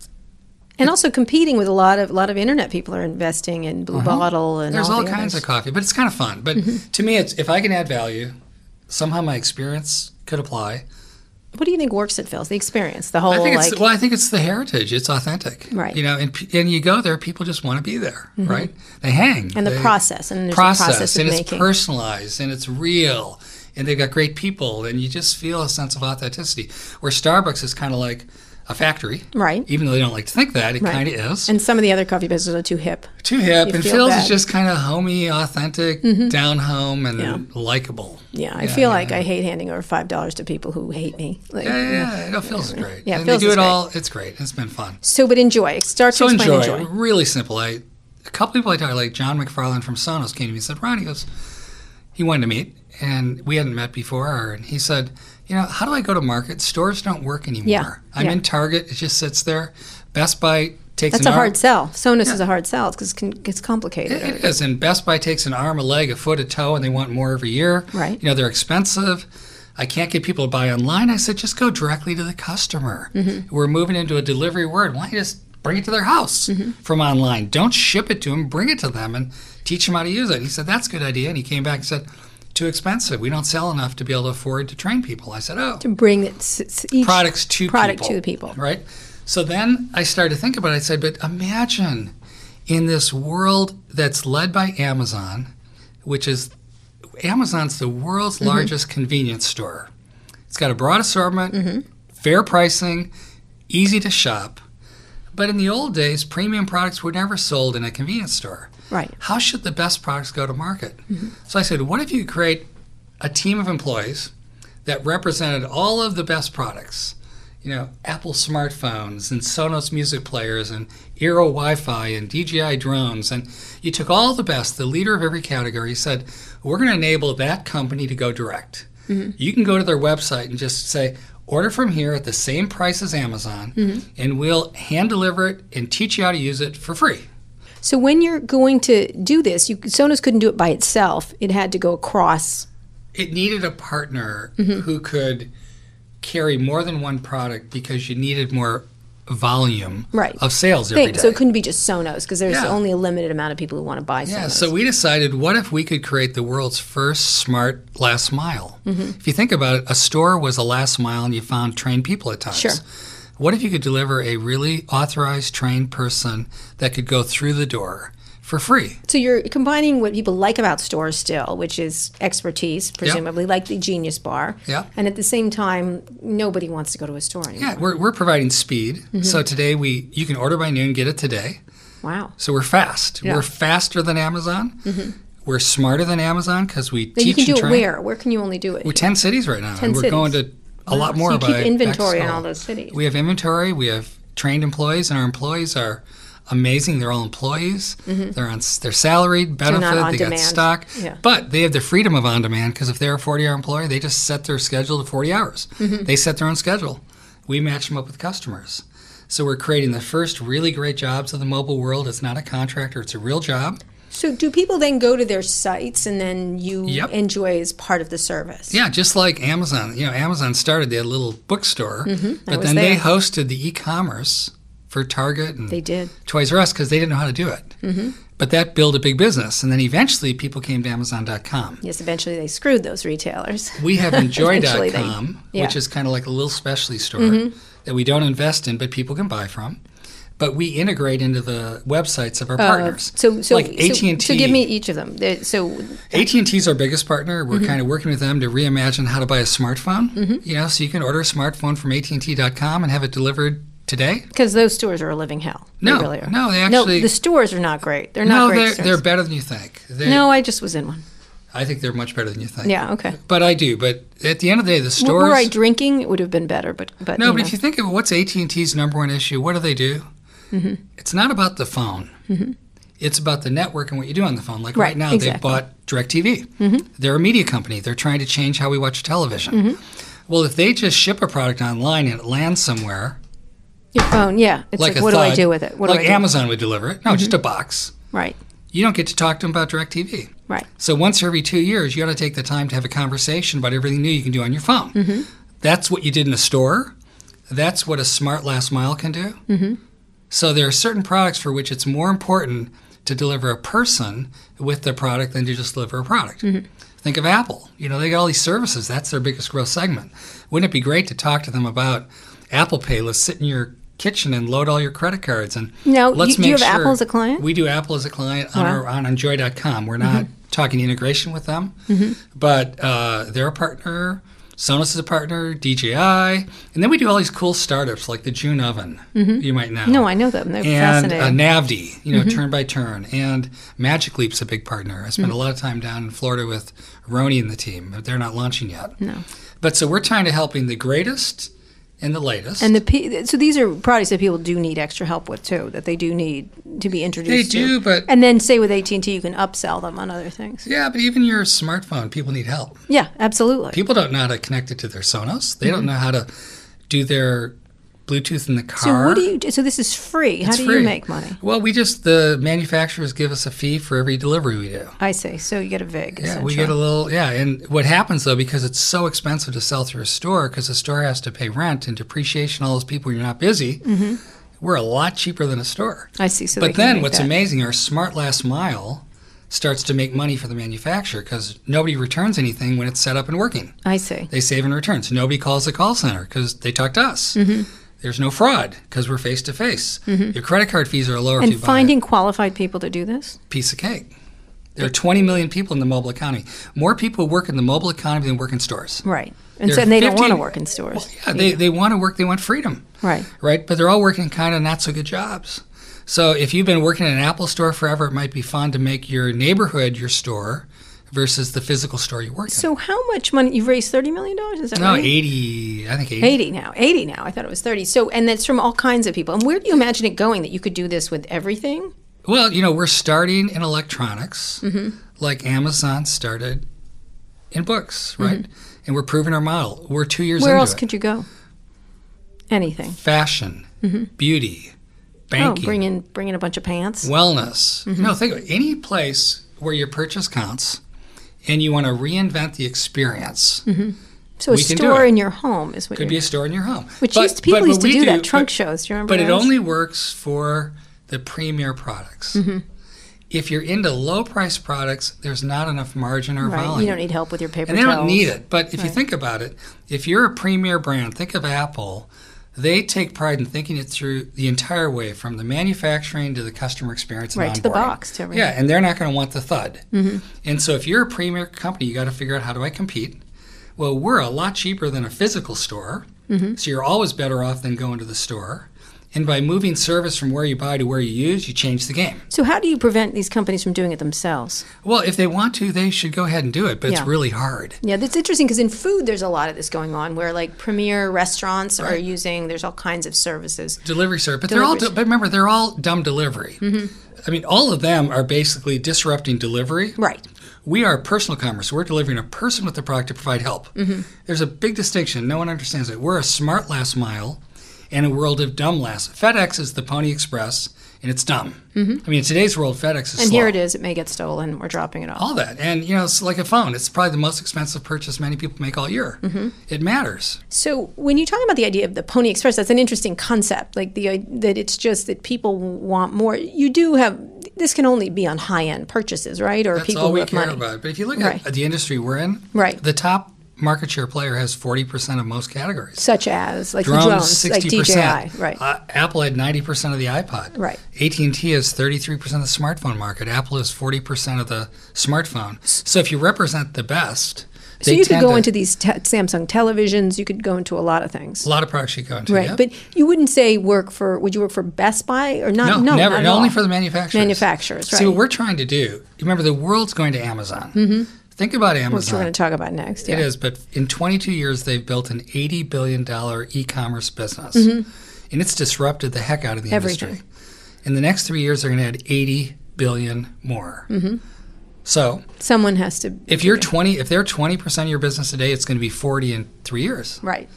And also competing with a lot of internet people are investing in Blue Bottle and there's all the kinds others. of coffee, but it's kind of fun. But to me, it's if I can add value, somehow my experience could apply. What do you think works at Phil's? The experience, the whole I think it's the heritage. It's authentic, right? And you go there, people just want to be there, right? They hang, and the process, and there's a process of and making. It's personalized and it's real, and they've got great people, and you just feel a sense of authenticity. Where Starbucks is kind of like a factory, right? Even though they don't like to think that, it kind of is. And some of the other coffee businesses are too hip. And Phil's is just kind of homey, authentic, down home, and likable. Yeah, I feel like I hate handing over $5 to people who hate me. Phil's is great. Yeah, and Phil's they do is it great. all. It's great. It's been fun. So, but Enjoy. Start to explain Enjoy. Really simple. A couple people I talked, like John McFarlane from Sonos, came to me and said, "Ron," he goes, he wanted to meet, and we hadn't met before. And he said, how do I go to market? Stores don't work anymore. Yeah. I'm in Target. It just sits there. Best Buy takes That's an arm. a hard sell. Sonos is a hard sell because it's complicated. It is. And Best Buy takes an arm, a leg, a foot, a toe, and they want more every year. Right. They're expensive. I can't get people to buy online. I said, just go directly to the customer. We're moving into a delivery world. Why don't you just bring it to their house from online? Don't ship it to them. Bring it to them and teach them how to use it. He said, that's a good idea. And he came back and said, too expensive. We don't sell enough to be able to afford to train people. I said, to bring each products to the people. Right? So then I started to think about it. I said, but imagine in this world that's led by Amazon, which is Amazon's the world's largest convenience store. It's got a broad assortment, fair pricing, easy to shop. But in the old days, premium products were never sold in a convenience store. Right. How should the best products go to market? So I said, what if you create a team of employees that represented all of the best products? Apple smartphones and Sonos music players and Eero Wi-Fi and DJI drones. And you took all the best, the leader of every category. You said, we're going to enable that company to go direct. You can go to their website and just say, order from here at the same price as Amazon, and we'll hand deliver it and teach you how to use it for free. So when you're going to do this, Sonos couldn't do it by itself. It had to go across. It needed a partner who could carry more than one product because you needed more volume of sales every day. So it couldn't be just Sonos because there's only a limited amount of people who want to buy Sonos. Yeah, so we decided, what if we could create the world's first smart last mile? If you think about it, a store was a last mile and you found trained people at times. Sure. What if you could deliver a really authorized, trained person that could go through the door for free? So you're combining what people like about stores still, which is expertise, presumably, like the Genius Bar. Yeah. And at the same time, nobody wants to go to a store anymore. Yeah, we're providing speed. So today you can order by noon, get it today. Wow. So we're fast. Yeah. We're faster than Amazon. We're smarter than Amazon because we teach and train. You can do it where? Where can you only do it? We're 10 cities right now. 10 We're cities. going to a lot more so you by keep inventory in back to all school. those cities. We have inventory. We have trained employees, and our employees are amazing. They're all employees. They're salaried, benefit, they got stock. Yeah. But they have the freedom of on-demand because if they're a 40-hour employee, they just set their schedule to 40 hours. They set their own schedule. We match them up with customers. So we're creating the first really great jobs of the mobile world. It's not a contractor. It's a real job. So do people then go to their sites and then you enjoy as part of the service? Yeah, just like Amazon. Amazon started, they had a little bookstore, but then there. they hosted the e-commerce for Target and They did. Toys R Us because they didn't know how to do it. But that built a big business. And then eventually people came to Amazon.com. Yes, eventually they screwed those retailers. We have Enjoy.com, which is kind of like a little specialty store that we don't invest in, but people can buy from. But we integrate into the websites of our partners. So like AT&T. So give me each of them. AT&T is our biggest partner. We're kind of working with them to reimagine how to buy a smartphone. So you can order a smartphone from AT&T.com and have it delivered today. Because those stores are a living hell. No, they really are. No, they actually. No, the stores are not great. They're not great. They're better than you think. No, I just was in one. I think they're much better than you think. Yeah, okay. But I do. But at the end of the day, the stores. Were I drinking, it would have been better. But no, but if you think of what's AT&T's number one issue, what do? It's not about the phone. It's about the network and what you do on the phone. Like right now, they've bought DirecTV. They're a media company. They're trying to change how we watch television. Well, if they just ship a product online and it lands somewhere. Your phone, yeah. It's like what do I do with it? What like Amazon would deliver it. No, just a box. Right. You don't get to talk to them about DirecTV. Right. So once every 2 years, you got to take the time to have a conversation about everything new you can do on your phone. That's what you did in the store. That's what a smart last mile can do. So there are certain products for which it's more important to deliver a person with the product than to just deliver a product. Think of Apple. They got all these services. That's their biggest growth segment. Wouldn't it be great to talk to them about Apple Pay? Let's sit in your kitchen and load all your credit cards. And now, let's do you have Apple as a client? We do Apple as a client on Enjoy.com. We're not talking integration with them, but they're a partner. Sonos is a partner, DJI, and then we do all these cool startups like the June Oven, you might know. No, I know them. They're fascinating. And Navdi, turn by turn. And Magic Leap's a big partner. I spent a lot of time down in Florida with Roni and the team, but they're not launching yet. No. But so we're trying to helping the greatest and the latest. And so these are products that people do need extra help with too, that they do need to be introduced to. They do, but... And then say with AT&T, you can upsell them on other things. Yeah, but even your smartphone, people need help. Yeah, absolutely. People don't know how to connect it to their Sonos. They don't know how to do their Bluetooth in the car. So what do you do? So this is free. How do you make money? Well, the manufacturers give us a fee for every delivery we do. I see. So you get a VIG. Yeah, we get a little, and what happens though, because it's so expensive to sell through a store, because the store has to pay rent and depreciation, all those people, you're not busy, we're a lot cheaper than a store. I see. So but then what's amazing, our smart last mile starts to make money for the manufacturer because nobody returns anything when it's set up and working. I see. They save in returns. Nobody calls the call center because they talk to us. There's no fraud because we're face-to-face. Your credit card fees are lower if you buy And finding qualified people to do this? Piece of cake. There are 20 million people in the mobile economy. More people work in the mobile economy than work in stores. Right. And so they don't want to work in stores. Well, yeah, they want to work. They want freedom. Right. Right? But they're all working kind of not-so-good jobs. So if you've been working in an Apple store forever, it might be fun to make your neighborhood your store versus the physical store you work in. So how much money? You've raised $30 million? Is that right? No, 80. I think 80. 80 now. 80 now. I thought it was 30. So, and that's from all kinds of people. And where do you imagine it going, that you could do this with everything? Well, we're starting in electronics, like Amazon started in books, right? And we're proving our model. We're 2 years into it. Where else could you go? Anything. Fashion, beauty, banking. Oh, bring in a bunch of pants. Wellness. No, think of it. Any place where your purchase counts and you want to reinvent the experience. So a store in your home is what could be a store in your home. Which people used to do that, trunk shows. Do you remember But those? it only works for the premier products. If you're into low-price products, there's not enough margin or volume. You don't need help with your paper towels. And they don't need it. But if you Right. think about it, if you're a premier brand, think of Apple. They take pride in thinking it through the entire way, from the manufacturing to the customer experience and Right, onboarding. to the box, to everything. Yeah, and they're not going to want the thud. And so if you're a premier company, you got to figure out, how do I compete? Well, we're a lot cheaper than a physical store, so you're always better off than going to the store. And by moving service from where you buy to where you use, you change the game. So how do you prevent these companies from doing it themselves? Well, if they want to, they should go ahead and do it, but it's really hard. Yeah, that's interesting, because in food there's a lot of this going on, where like premier restaurants are using, there's all kinds of services. Delivery service. But but remember, they're all dumb delivery. I mean, all of them are basically disrupting delivery. Right. We are personal commerce. We're delivering a person with the product to provide help. There's a big distinction. No one understands it. We're a smart last mile in a world of dumb last. FedEx is the Pony Express, and it's dumb. I mean, in today's world, FedEx is And slow. here it is. It may get stolen. We're dropping it off. All that. And, it's like a phone. It's probably the most expensive purchase many people make all year. It matters. So when you talk about the idea of the Pony Express, that's an interesting concept, like that it's just that people want more. You do have, this can only be on high-end purchases, right? Or That's people all who we have care money. about. But if you look at the industry we're in, the top market share player has 40% of most categories. Such as, like drones, 60%. like DJI, right. Apple had 90% of the iPod. Right. AT&T has 33% of the smartphone market. Apple has 40% of the smartphone. So if you represent the best, so you could go into these Samsung televisions. You could go into a lot of things. A lot of products you go into, right? Yep. But you wouldn't say would you work for Best Buy or not? No, never. Not at Only all. for the manufacturers. Manufacturers, right? See, what we're trying to do, remember, the world's going to Amazon. Think about Amazon. Which we're going to talk about next. It is, but in 22 years, they've built an $80 billion e-commerce business. And it's disrupted the heck out of the industry. In the next 3 years, they're going to add 80 billion more. So someone has to. If they're 20% of your business today, it's going to be 40 in 3 years. Right.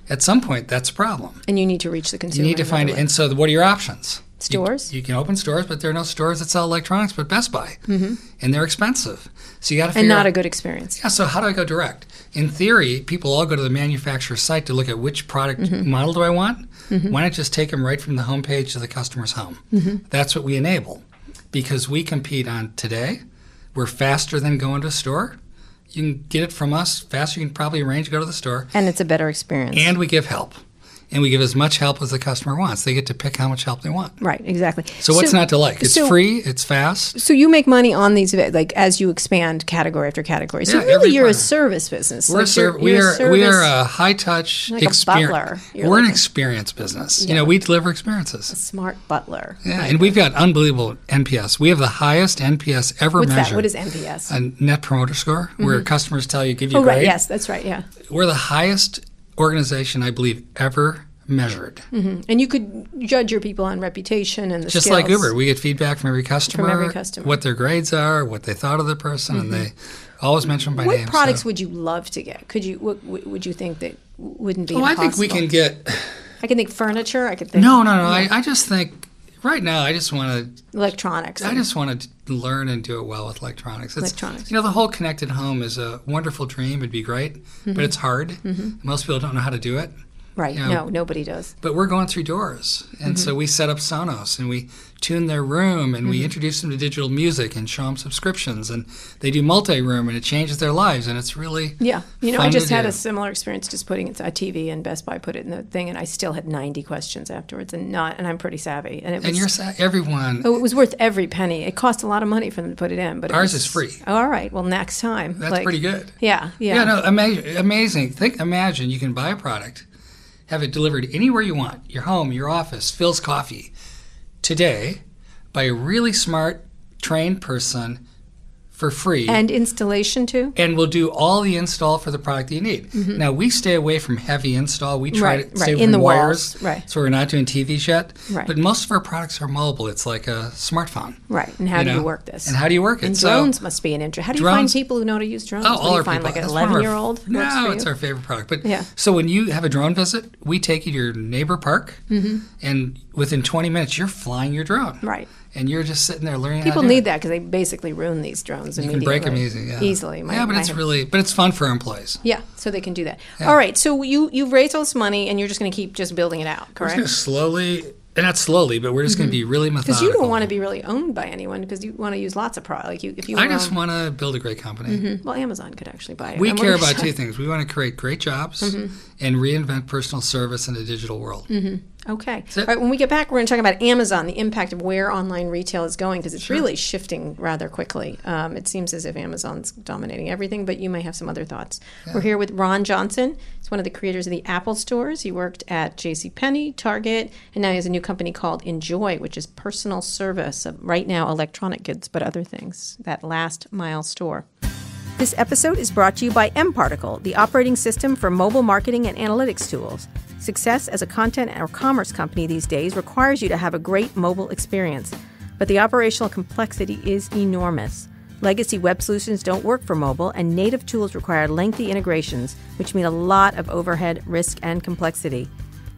At some point, that's a problem. And you need to reach the consumer. You need to find it. And so what are your options? Stores? You can open stores, but there are no stores that sell electronics but Best Buy. And they're expensive. So you got to figure out. And not a good experience. Yeah, so how do I go direct? In theory, people all go to the manufacturer's site to look at which product model do I want. Why not just take them right from the homepage to the customer's home? That's what we enable. Because we compete on today. We're faster than going to a store. You can get it from us faster. You can probably arrange to go to the store. And it's a better experience. And we give help. And we give as much help as the customer wants. They get to pick how much help they want. Right, exactly. So what's not to like? It's free. It's fast. So you make money on these, like as you expand category after category. So really, you're a service business. We are a high touch experience. We're an experience business. Yeah. We deliver experiences. A smart butler. Yeah, and we've got unbelievable NPS. We have the highest NPS ever measured. What's that? What is NPS? A Net Promoter Score, where customers give you grade. Right. Yes, that's right. Yeah. We're the highest organization I believe ever measured. Mm-hmm. And you could judge your people on reputation and the Just skills. like Uber. We get feedback from every customer, customer. what their grades are, what they thought of the person, and they always mention by what name. What products would you love to get? What would you think that wouldn't be impossible? I think we can get... I can think furniture. I could think... No. I just think... Right now, I just want to... Electronics. I just want to learn and do it well with electronics. Electronics. The whole connected home is a wonderful dream. It'd be great, but it's hard. Most people don't know how to do it. Right. No, nobody does. But we're going through doors. And so we set up Sonos, and we tune their room, and we introduce them to digital music and show them subscriptions. And they do multi-room, and it changes their lives. And it's really fun I just had do. a similar experience just putting a TV in Best Buy, put it in the thing, and I still had 90 questions afterwards. And I'm pretty savvy. And you're everyone. Oh, it was worth every penny. It cost a lot of money for them to put it in. But ours is free. Oh, all right. Well, next time. That's pretty good. Yeah. Yeah, no, amazing. Imagine you can buy a product, have it delivered anywhere you want, your home, your office, Phil's Coffee, today, by a really smart, trained person for free. And installation too? And we'll do all the install for the product that you need. Now, we stay away from heavy install. We try to stay away from wires. Right. So we're not doing TVs yet. Right. But most of our products are mobile. It's like a smartphone. Right. And how do you work this? And how do you work it? And drones must be an interest. How do you find people who know how to use drones? Oh, all our find people. Like an 11-year-old? No, it's our favorite product. But so when you have a drone visit, we take you to your neighbor park, and within 20 minutes, you're flying your drone. Right. And you're just sitting there learning People how to do need it. that because they basically ruin these drones You immediately. can break them easily. But it's fun for our employees. Yeah, so they can do that. Yeah. All right, so you've raised all this money and you're just going to keep just building it out, correct? We're just slowly, and not slowly, but we're just going to be really methodical. Because you don't want to be really owned by anyone because you want to use lots of products. Like I just want to build a great company. Well, Amazon could actually buy it. We care about two things. We want to create great jobs and reinvent personal service in the digital world. Okay. All right, when we get back, we're going to talk about Amazon, the impact of where online retail is going, because it's really shifting rather quickly. It seems as if Amazon's dominating everything, but you may have some other thoughts. Yeah. We're here with Ron Johnson. He's one of the creators of the Apple stores. He worked at JCPenney, Target, and now he has a new company called Enjoy, which is personal service of right now electronic goods, but other things, that last mile store. This episode is brought to you by mParticle, the operating system for mobile marketing and analytics tools. Success as a content or commerce company these days requires you to have a great mobile experience, but the operational complexity is enormous. Legacy web solutions don't work for mobile, and native tools require lengthy integrations, which mean a lot of overhead, risk, and complexity.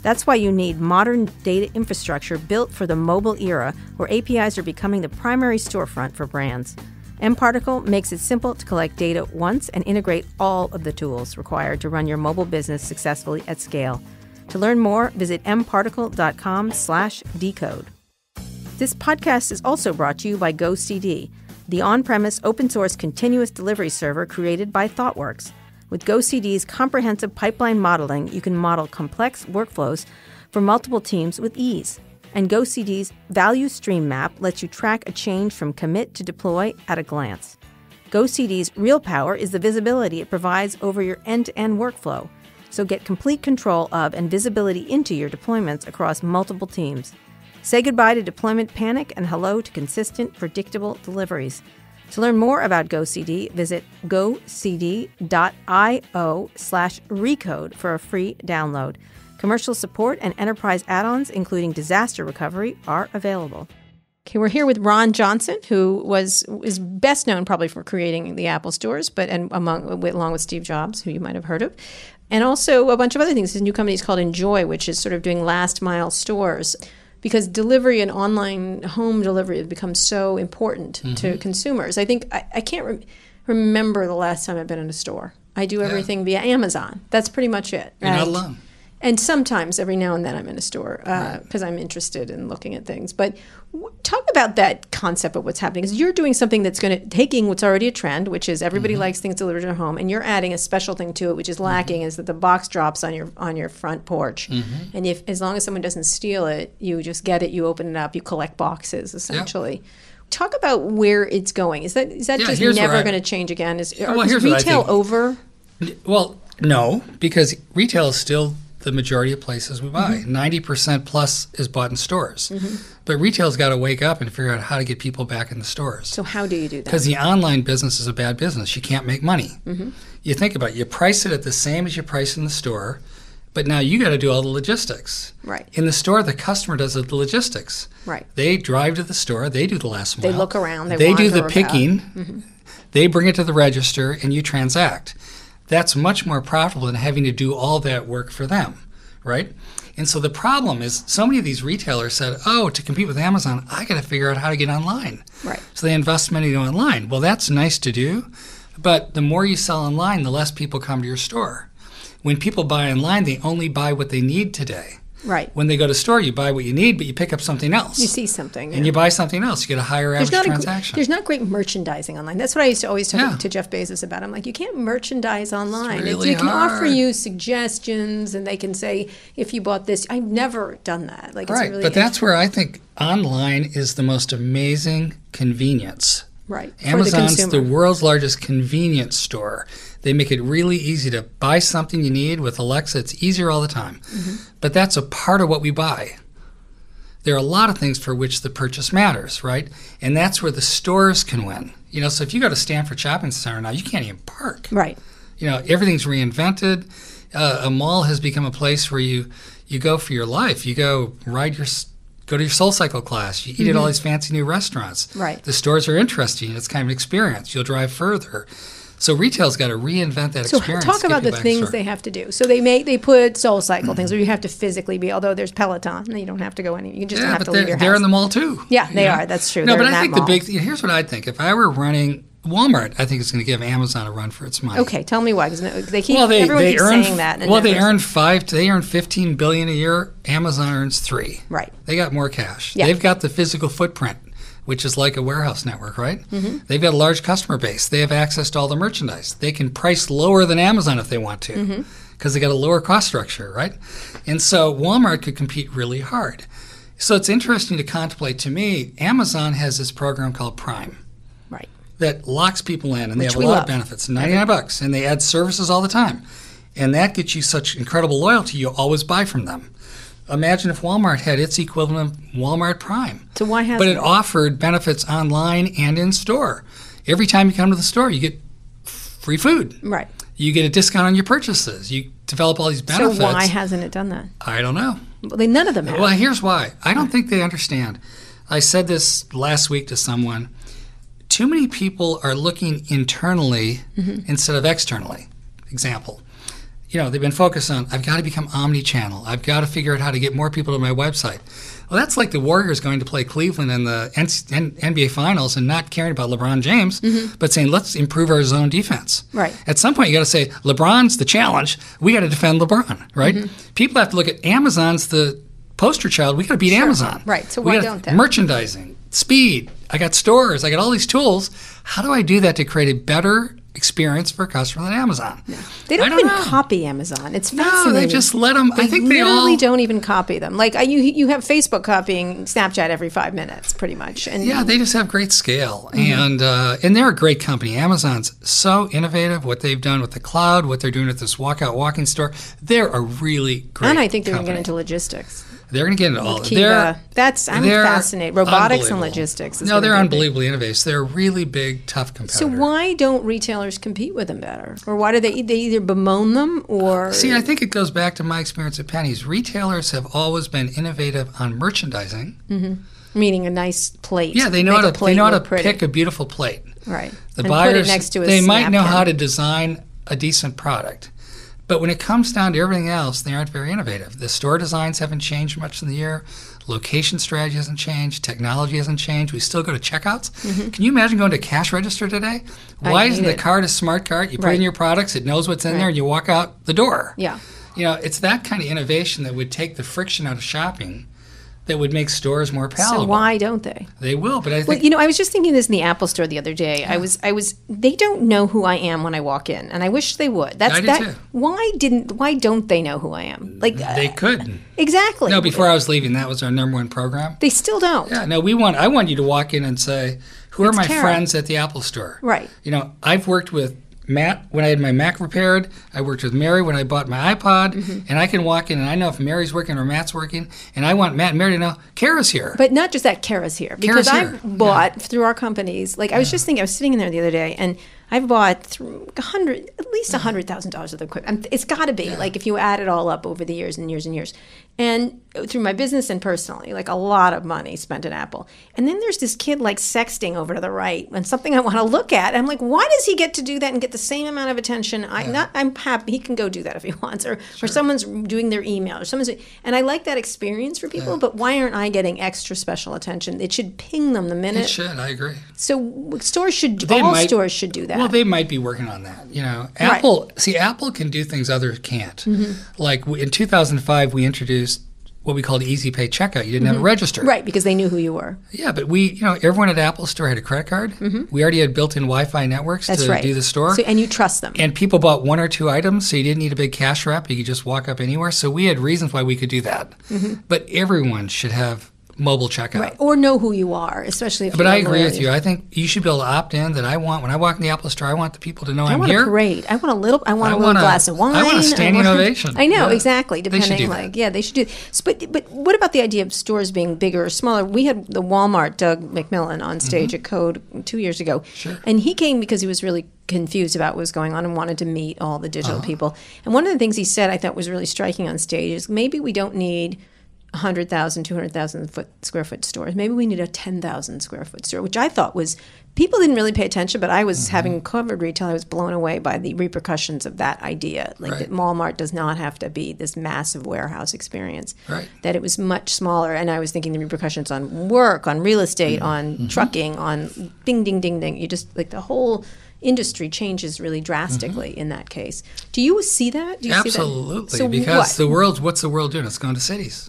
That's why you need modern data infrastructure built for the mobile era, where APIs are becoming the primary storefront for brands. mParticle makes it simple to collect data once and integrate all of the tools required to run your mobile business successfully at scale. To learn more, visit mparticle.com/decode. This podcast is also brought to you by GoCD, the on-premise open-source continuous delivery server created by ThoughtWorks. With GoCD's comprehensive pipeline modeling, you can model complex workflows for multiple teams with ease. And GoCD's value stream map lets you track a change from commit to deploy at a glance. GoCD's real power is the visibility it provides over your end-to-end workflow. So get complete control of and visibility into your deployments across multiple teams. Say goodbye to deployment panic and hello to consistent, predictable deliveries. To learn more about GoCD, visit gocd.io/recode for a free download. Commercial support and enterprise add-ons, including disaster recovery, are available. Okay, we're here with Ron Johnson, who is best known probably for creating the Apple stores, along with Steve Jobs, who you might have heard of, and also a bunch of other things. His new company is called Enjoy, which is sort of doing last mile stores, because delivery and online home delivery has become so important to consumers. I think I can't remember the last time I've been in a store. I do everything via Amazon. That's pretty much it. You're not alone. And sometimes, every now and then, I'm in a store because I'm interested in looking at things. But talk about that concept of what's happening. Because you're doing something that's taking what's already a trend, which is everybody likes things delivered to their home, and you're adding a special thing to it, which is lacking, is that the box drops on your front porch. And as long as someone doesn't steal it, you just get it, you open it up, you collect boxes, essentially. Yep. Talk about where it's going. Is that just never going to change again? Is retail over? Well, no, because retail is still the majority of places we buy. 90% plus is bought in stores. But retail's got to wake up and figure out how to get people back in the stores. So how do you do that? Because the online business is a bad business. You can't make money. You think about it. You price it at the same as you price in the store. But now you got to do all the logistics. Right. In the store, the customer does the logistics. Right. They drive to the store. They do the last mile. They look around. They do the wander picking. about. They bring it to the register, and you transact. That's much more profitable than having to do all that work for them, right? And so the problem is so many of these retailers said, oh, to compete with Amazon, I got to figure out how to get online. Right. So they invest money into online. Well, that's nice to do, but the more you sell online, the less people come to your store. When people buy online, they only buy what they need today. Right. When they go to store, you buy what you need, but you pick up something else. You see something. And you buy something else. You get a higher average transaction. There's not great merchandising online. That's what I used to always talk to Jeff Bezos about. I'm like, you can't merchandise online. It's really they can hard. offer you suggestions, and they can say, if you bought this, I've never done that. Like, Right, it's really but that's where I think online is the most amazing convenience. right. Amazon's for the consumer. world's largest convenience store. They make it really easy to buy something you need with Alexa. It's easier all the time. But that's a part of what we buy. There are a lot of things for which the purchase matters, right? And that's where the stores can win. You know, so if you go to Stanford Shopping Center now, you can't even park. Right. You know, everything's reinvented. A mall has become a place where you go for your life. You go go to your SoulCycle class. You eat at all these fancy new restaurants. Right. The stores are interesting. It's kind of an experience. You'll drive further. So retail's got to reinvent that experience. So talk to get about the people back to things store. they have to do. So they put SoulCycle things where you have to physically be, although there's Peloton, and you don't have to go anywhere. You just don't have to leave your house. they're in the mall too. Yeah, they you know? are. That's true. No, They're but in I that think mall. here's what I'd think. If I were running Walmart, I think it's going to give Amazon a run for its money. Okay, tell me why. Because everyone they keeps earn, saying that. And well, they never- earn $15 billion a year. Amazon earns $3 billion. Right. They got more cash. Yeah. They've got the physical footprint, which is like a warehouse network, right? They've got a large customer base. They have access to all the merchandise. They can price lower than Amazon if they want to, because they got a lower cost structure, right? And so Walmart could compete really hard. So it's interesting to contemplate. To me, Amazon has this program called Prime. Right. That locks people in, and they Which have a we lot love. of benefits, $99, and they add services all the time. And that gets you such incredible loyalty, you always buy from them. Imagine if Walmart had its equivalent of Walmart Prime. So why hasn't But it it? offered benefits online and in store. Every time you come to the store, you get free food. Right. You get a discount on your purchases. You develop all these benefits. So why hasn't it done that? I don't know. Well, none of them have. Well, here's why. I don't think they understand. I said this last week to someone. Too many people are looking internally instead of externally. Example. You know, they've been focused on, I've got to become omni-channel. I've got to figure out how to get more people to my website. Well, that's like the Warriors going to play Cleveland in the NBA Finals and not caring about LeBron James, but saying, let's improve our zone defense. Right. At some point, you got to say, LeBron's the challenge. We got to defend LeBron, right? People have to look at Amazon's the poster child. We got to beat Amazon. Right. So We why gotta- don't they? Merchandising, speed. I got stores. I got all these tools. How do I do that to create a better experience for a customer than Amazon? They don't I don't even know. copy Amazon. It's No, fascinating. they just let them. I think they literally all. don't even copy them. Like you have Facebook copying Snapchat every 5 minutes, pretty much. And Yeah, they just have great scale, and they're a great company. Amazon's so innovative. What they've done with the cloud, what they're doing with this walking store, they're a really great. and I think they're going to company. get into logistics. They're going to get into all. Kiva. I'm they're fascinated. Robotics and unbelievable. logistics. Is No, gonna they're be big. unbelievably innovative. They're a really big, tough competitor. So why don't retailers compete with them better, or why do they either bemoan them or? See, I think it goes back to my experience at Penny's. Retailers have always been innovative on merchandising. meaning a nice plate. Yeah, they know Make how a to plate look pretty. pick a beautiful plate. Right. The and buyers, put it next to a they might know napkin. how to design a decent product. But when it comes down to everything else, they aren't very innovative. The store designs haven't changed much in the year. Location strategy hasn't changed. Technology hasn't changed. We still go to checkouts. Can you imagine going to a cash register today? Why isn't the card a smart card? You put in your products, it knows what's in there, and you walk out the door. Yeah. You know, it's that kind of innovation that would take the friction out of shopping that would make stores more palatable. So why don't they? They will, but I think... Well, you know, I was just thinking this in the Apple store the other day. I was. They don't know who I am when I walk in, and I wish they would. I do too. Why don't they know who I am? Like they could. Exactly. No, before I was leaving, that was our number one program. They still don't. Yeah, no, I want you to walk in and say, who are It's my Kara. friends at the Apple store? Right. You know, I've worked with Matt when I had my Mac repaired. I worked with Mary when I bought my iPod. And I can walk in and I know if Mary's working or Matt's working. And I want Matt and Mary to know Kara's here. But not just that, Kara's here. Because Kara's here. I've bought through our companies. Like I was just thinking, I was sitting in there the other day, and I've bought at least $100,000 of equipment. It's got to be like if you add it all up over the years and years and years, and through my business and personally, like a lot of money spent at Apple. And then there's this kid like sexting over to the right and something I want to look at. And I'm like, why does he get to do that and get the same amount of attention? I'm happy he can go do that if he wants, or someone's doing their email, or and I like that experience for people. But why aren't I getting extra special attention? It should ping them the minute. It should. I agree. So stores should do that. Well, they might be working on that. Apple can do things others can't. Like in 2005, we introduced what we called Easy Pay Checkout. You didn't have to register. Right, because they knew who you were. Yeah, but everyone at Apple Store had a credit card. We already had built-in Wi-Fi networks to do the store. So, and you trust them. And people bought one or two items, so you didn't need a big cash wrap. You could just walk up anywhere. So we had reasons why we could do that. But everyone should have mobile checkout. Right, or know who you are, especially if But I agree with you. I think you should be able to opt in that when I walk in the Apple Store, I want the people to know I'm here. I want a parade. I want a little glass of wine. I want a standing ovation. I know, exactly. Depending, they should do that. They should do. But what about the idea of stores being bigger or smaller? We had the Walmart, Doug McMillan, on stage at Code 2 years ago. Sure. And he came because he was really confused about what was going on and wanted to meet all the digital people. And one of the things he said I thought was really striking on stage is maybe we don't need 100,000, 200,000 square foot stores. Maybe we need a 10,000 square foot store, which I thought was, people didn't really pay attention, but I was having covered retail. I was blown away by the repercussions of that idea. Like that Walmart does not have to be this massive warehouse experience. Right. That it was much smaller. And I was thinking the repercussions on work, on real estate, on trucking, on ding, ding, ding, ding. You just, like the whole industry changes really drastically in that case. Do you see that? Do you Absolutely, see that? So because what's the world doing? It's going to cities.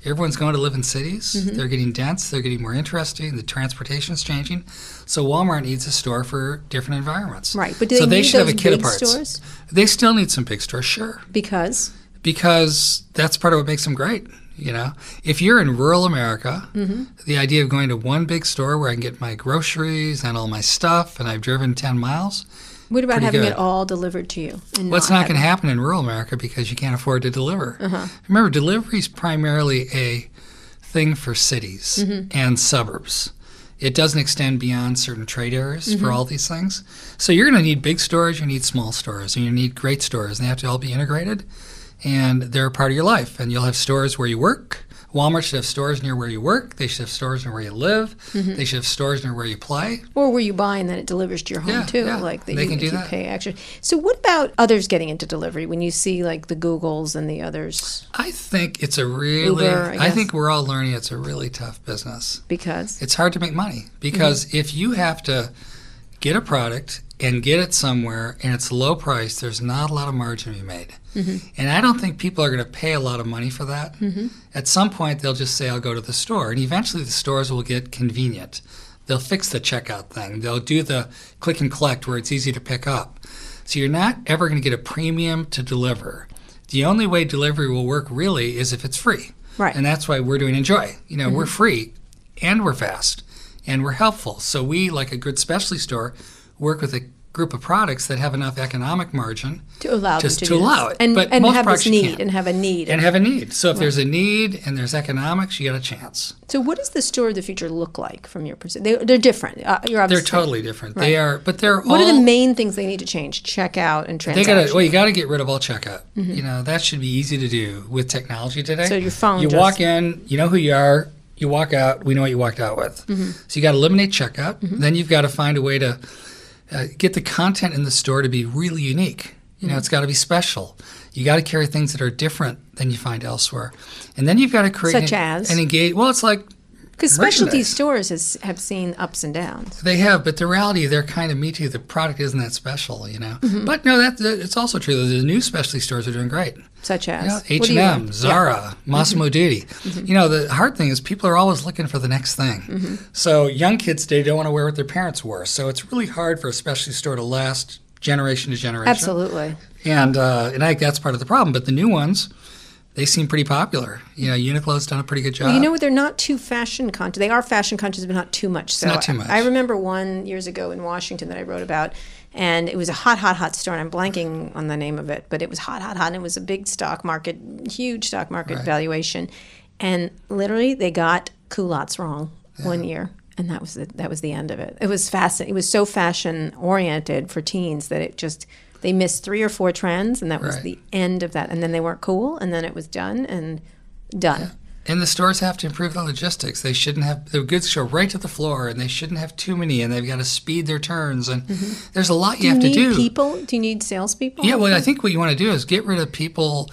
Everyone's going to live in cities. They're getting dense. They're getting more interesting. The transportation is changing. So Walmart needs a store for different environments. Right, but do they should need have a those kit big of parts. stores? They still need some big stores, sure. Because that's part of what makes them great. If you're in rural America, the idea of going to one big store where I can get my groceries and all my stuff, and I've driven 10 miles. What about having it all delivered to you? Well, it's not going to happen in rural America because you can't afford to deliver. Remember, delivery is primarily a thing for cities and suburbs. It doesn't extend beyond certain trade areas for all these things. So you're going to need big stores, you need small stores, and you need great stores, and they have to all be integrated. And they're a part of your life. And you'll have stores where you work. Walmart should have stores near where you work. They should have stores near where you live. They should have stores near where you play. Or where you buy and then it delivers to your home too. Yeah. Like they can do that. Pay extra. So what about others getting into delivery when you see like the Googles and the others? I think it's a really, Uber, I think we're all learning it's a really tough business. Because? It's hard to make money. Because if you have to get a product and get it somewhere and it's low price, there's not a lot of margin to be made. And I don't think people are going to pay a lot of money for that. At some point, they'll just say, I'll go to the store. And eventually the stores will get convenient. They'll fix the checkout thing. They'll do the click and collect where it's easy to pick up. So you're not ever going to get a premium to deliver. The only way delivery will work really is if it's free. Right. And that's why we're doing Enjoy. We're free and we're fast and we're helpful. So we, like a good specialty store, work with a group of products that have enough economic margin to allow them to allow it. And, but and most have products this need can't. and have a need. And have a need. So if there's a need and there's economics, you got a chance. So what does the store of the future look like from your perspective? They're different. You're obviously they're totally different. Right. They are, but they're What all. are the main things they need to change? Checkout and transaction. You got to get rid of all checkout. That should be easy to do with technology today. So your phone. You walk in, you know who you are. You walk out. We know what you walked out with. So you got to eliminate checkout. Then you've got to find a way to get the content in the store to be really unique. It's got to be special. You got to carry things that are different than you find elsewhere. And then you've got to create an engage. Well, it's like because specialty stores have seen ups and downs. They have, but the reality, they're kind of me too. The product isn't that special, But no, it's also true that the new specialty stores are doing great. Such as? H&M, Zara, Massimo Dutti. The hard thing is people are always looking for the next thing. So young kids today don't want to wear what their parents wore. So it's really hard for a specialty store to last generation to generation. Absolutely. And I think that's part of the problem. But the new ones, they seem pretty popular. Uniqlo's done a pretty good job. Well, you know what? They're not too fashion conscious. They are fashion conscious, but not too much. So not too much. I remember one years ago in Washington that I wrote about, and it was a hot store, and I'm blanking on the name of it, but it was hot, and it was a big stock market, huge stock market valuation. And literally, they got culottes wrong one year. And that was the end of it. It was fascinating. It was so fashion oriented for teens that they missed 3 or 4 trends, and that was the end of that. And then they weren't cool, and then it was done. Yeah. And the stores have to improve the logistics. They shouldn't have the goods go right to the floor, and they shouldn't have too many, and they've got to speed their turns. And there's a lot you have to do. Do you need people? Do you need salespeople? Yeah, well, I think what you want to do is get rid of people,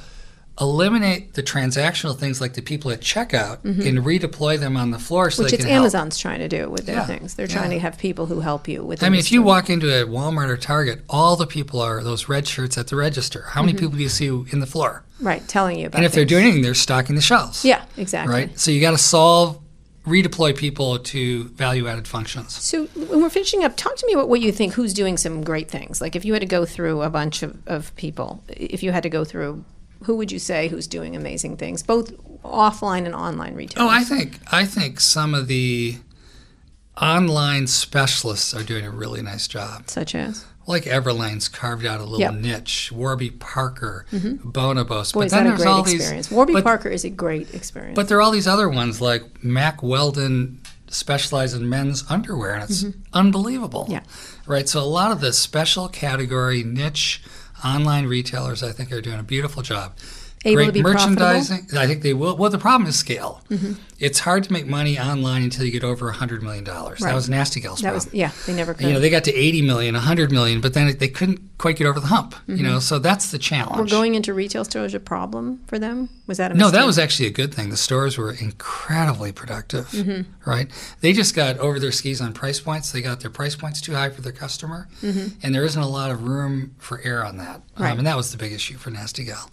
eliminate the transactional things like the people at checkout, and redeploy them on the floor so Which they can Amazon's trying to do with their things. They're trying to have people who help you with. I mean, if you walk into a Walmart or Target, all the people are those red shirts at the register. How many people do you see in the floor? Right, telling you about. And if they're doing anything, they're stocking the shelves. Yeah, exactly. Right, so you got to redeploy people to value-added functions. So when we're finishing up, talk to me about what you think, who's doing some great things. Like if you had to go through a bunch of people, if you had to go through, who would you say who's doing amazing things, both offline and online retailers? Oh, I think some of the online specialists are doing a really nice job. Such as? Like Everlane's carved out a little niche. Warby Parker, Bonobos. Boy, but is then that there's a great all experience. these. Warby Parker is a great experience. But there are all these other ones like Mack Weldon specializes in men's underwear, and it's unbelievable. Yeah. Right. So a lot of the special category niche online retailers, I think, are doing a beautiful job. Able Great to be merchandising. profitable? I think they will. Well, the problem is scale. It's hard to make money online until you get over $100 million. That was Nasty Gal's problem. They never could. They got to 80 million, 100 million, but then they couldn't quite get over the hump. So that's the challenge. Were going into retail stores a problem for them? Was that a mistake? No, that was actually a good thing. The stores were incredibly productive, right? They just got over their skis on price points. They got their price points too high for their customer, and there isn't a lot of room for error on that. Right. And that was the big issue for Nasty Gal.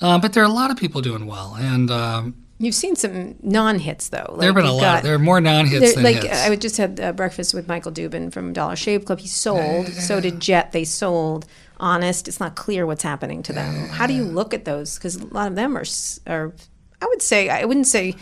But there are a lot of people doing well, and you've seen some non-hits though. There have been a lot. There are more non-hits than hits. I just had breakfast with Michael Dubin from Dollar Shave Club. He sold. So did Jet. They sold. Honest. It's not clear what's happening to them. How do you look at those? Because a lot of them are. I wouldn't say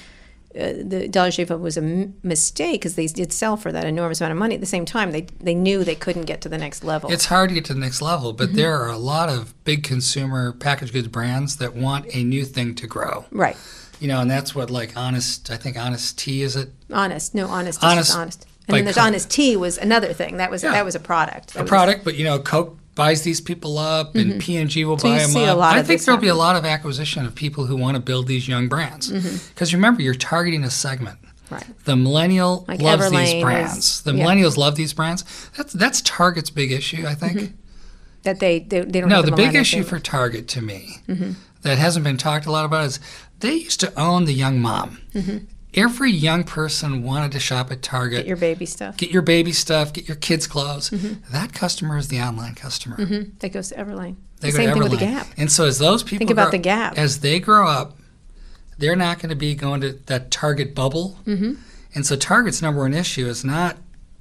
the Dollar Shave Club was a mistake because they did sell for that enormous amount of money. At the same time, they knew they couldn't get to the next level. It's hard to get to the next level, but there are a lot of big consumer packaged goods brands that want a new thing to grow. Right. And that's what Honest. I think Honest Tea is it. Honest. No, Honest. Honest. And then there's Honest Tea was another thing. That was a product. But Coke buys these people up, and P&G will buy them up. I think there'll be a lot of acquisition of people who want to build these young brands. Because remember, you're targeting a segment. Right. The millennial loves Everlane these brands. The millennials love these brands. That's Target's big issue, I think. That they don't. No, have the big issue for Target to me that hasn't been talked a lot about is they used to own the young mom. Every young person wanted to shop at Target. Get your baby stuff. Get your baby stuff. Get your kids' clothes. That customer is the online customer. That goes to Everlane. They go Same to thing Everlane. with the Gap. And so as those people think about the Gap. As they grow up, they're not going to be going to that Target bubble. And so Target's number one issue is not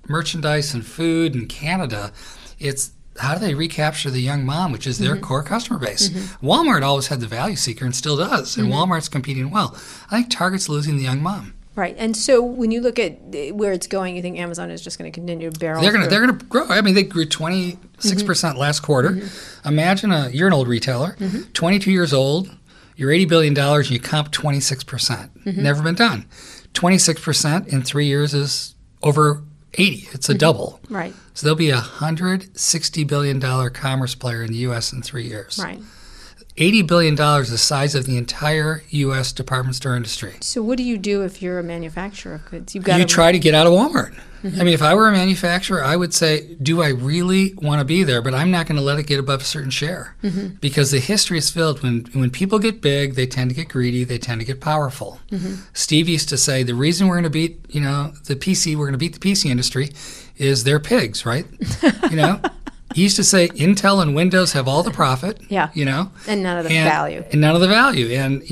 merchandise and food in Canada. It's how do they recapture the young mom, which is their core customer base. Walmart always had the value seeker and still does, and Walmart's competing well. I think Target's losing the young mom. Right, and so when you look at where it's going, you think Amazon is just going to continue to barrel. They're going to grow. I mean, they grew 26% last quarter. Imagine you're an old retailer, 22 years old, you're $80 billion, and you comp 26%. Never been done. 26% in 3 years is over 80. It's a double. Right. So there'll be a $160 billion commerce player in the U.S. in 3 years. Right. $80 billion, the size of the entire U.S. department store industry. So what do you do if you're a manufacturer of goods? You try to get out of Walmart. I mean, if I were a manufacturer, I would say, do I really want to be there? But I'm not going to let it get above a certain share. Because the history is filled. When people get big, they tend to get greedy. They tend to get powerful. Steve used to say, the reason we're going to beat, the PC industry is they're pigs, right? He used to say Intel and Windows have all the profit. Yeah. And none of the value. And none of the value. And,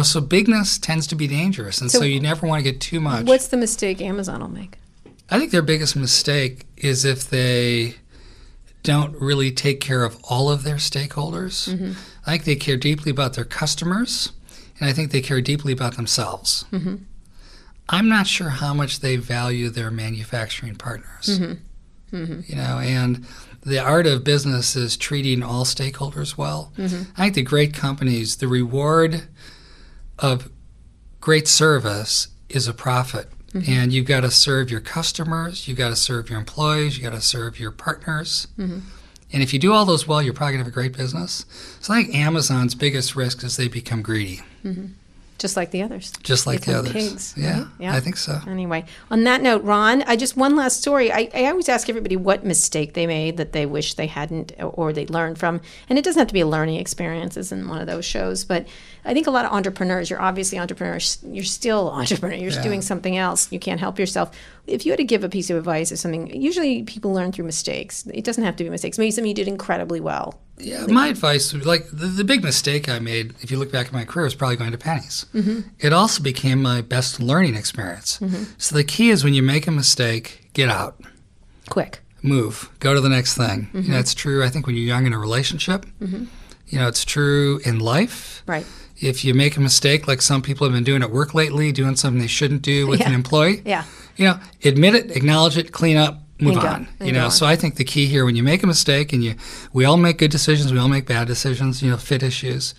so bigness tends to be dangerous. And so you never want to get too much. What's the mistake Amazon will make? I think their biggest mistake is if they don't really take care of all of their stakeholders. I think they care deeply about their customers, and I think they care deeply about themselves. I'm not sure how much they value their manufacturing partners. And the art of business is treating all stakeholders well. I think the great companies, the reward of great service is a profit. and you've got to serve your customers, you've got to serve your employees, you've got to serve your partners. And if you do all those well, you're probably going to have a great business. So I think Amazon's biggest risk is they become greedy. Just like the others. Just like the others. Pigs, yeah, right? Yeah, I think so. Anyway, on that note, Ron, one last story. I always ask everybody what mistake they made that they wish they hadn't or they learned from. And it doesn't have to be a learning experience. This isn't one of those shows. But I think a lot of entrepreneurs, you're obviously entrepreneurs. You're still an entrepreneur. You're doing something else. You can't help yourself. If you had to give a piece of advice or something, usually people learn through mistakes. It doesn't have to be mistakes. Maybe something you did incredibly well. Yeah, my advice, like the big mistake I made, if you look back at my career, was probably going to Penny's. It also became my best learning experience. So the key is when you make a mistake, get out. Quick. Move. Go to the next thing. You know, it's true, I think, when you're young in a relationship. You know, it's true in life. Right. If you make a mistake, like some people have been doing at work lately, doing something they shouldn't do with an employee, you know, admit it, acknowledge it, clean up, move on. You know, so I think the key here, when you make a mistake, and we all make good decisions, we all make bad decisions, you know, fit issues,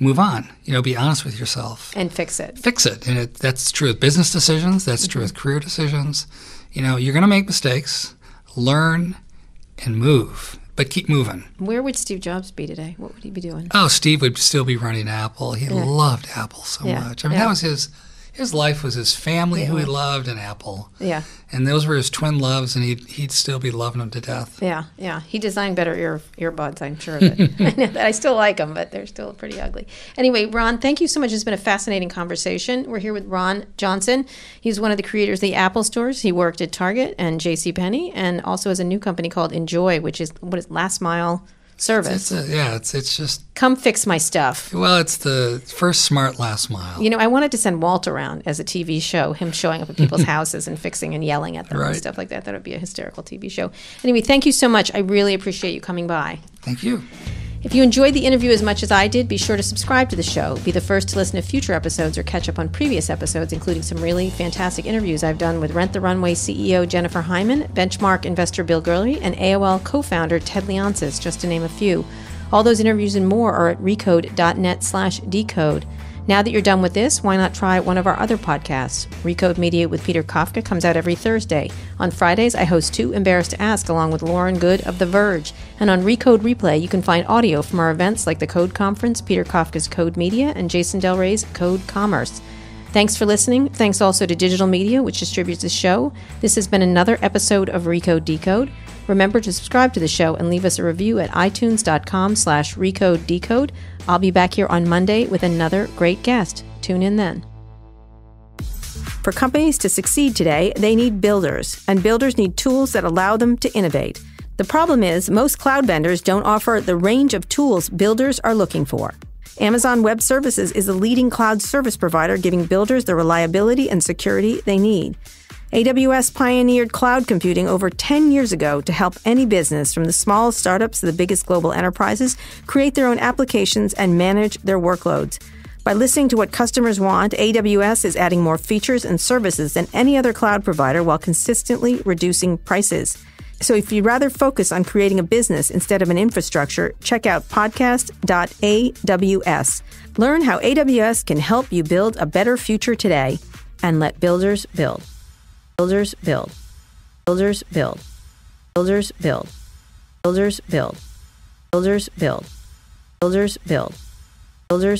move on. You know, be honest with yourself. And fix it. Fix it. And that's true with business decisions. That's true with career decisions. You know, you're going to make mistakes. Learn and move. But keep moving. Where would Steve Jobs be today? What would he be doing? Oh, Steve would still be running Apple. He loved Apple so much. I mean, that was his life was his family who he loved and Apple. Yeah. And those were his twin loves, and he'd still be loving them to death. Yeah, yeah. He designed better earbuds, I'm sure of it. I still like them, but they're still pretty ugly. Anyway, Ron, thank you so much. It's been a fascinating conversation. We're here with Ron Johnson. He's one of the creators of the Apple stores. He worked at Target and JCPenney, and also has a new company called Enjoy, which is last mile service. It's just come fix my stuff. Well, it's the first smart last mile. You know, I wanted to send Walt around as a TV show, him showing up at people's houses and fixing and yelling at them and stuff like that. That would be a hysterical TV show. Anyway, thank you so much. I really appreciate you coming by. Thank you. If you enjoyed the interview as much as I did, be sure to subscribe to the show. Be the first to listen to future episodes or catch up on previous episodes, including some really fantastic interviews I've done with Rent the Runway CEO Jennifer Hyman, Benchmark investor Bill Gurley, and AOL co-founder Ted Leonsis, just to name a few. All those interviews and more are at recode.net/decode. Now that you're done with this, why not try one of our other podcasts? Recode Media with Peter Kafka comes out every Thursday. On Fridays, I host Too Embarrassed to Ask along with Lauren Good of The Verge. And on Recode Replay, you can find audio from our events like the Code Conference, Peter Kafka's Code Media, and Jason Del Rey's Code Commerce. Thanks for listening. Thanks also to Digital Media, which distributes the show. This has been another episode of Recode Decode. Remember to subscribe to the show and leave us a review at itunes.com/RecodeDecode. I'll be back here on Monday with another great guest. Tune in then. For companies to succeed today, they need builders, and builders need tools that allow them to innovate. The problem is, most cloud vendors don't offer the range of tools builders are looking for. Amazon Web Services is the leading cloud service provider, giving builders the reliability and security they need. AWS pioneered cloud computing over 10 years ago to help any business, from the smallest startups to the biggest global enterprises, create their own applications and manage their workloads. By listening to what customers want, AWS is adding more features and services than any other cloud provider while consistently reducing prices. So if you'd rather focus on creating a business instead of an infrastructure, check out podcast.aws. Learn how AWS can help you build a better future today, and let builders build. Builders build. Builders build. Builders build. Builders build. Builders build. Builders build. Builders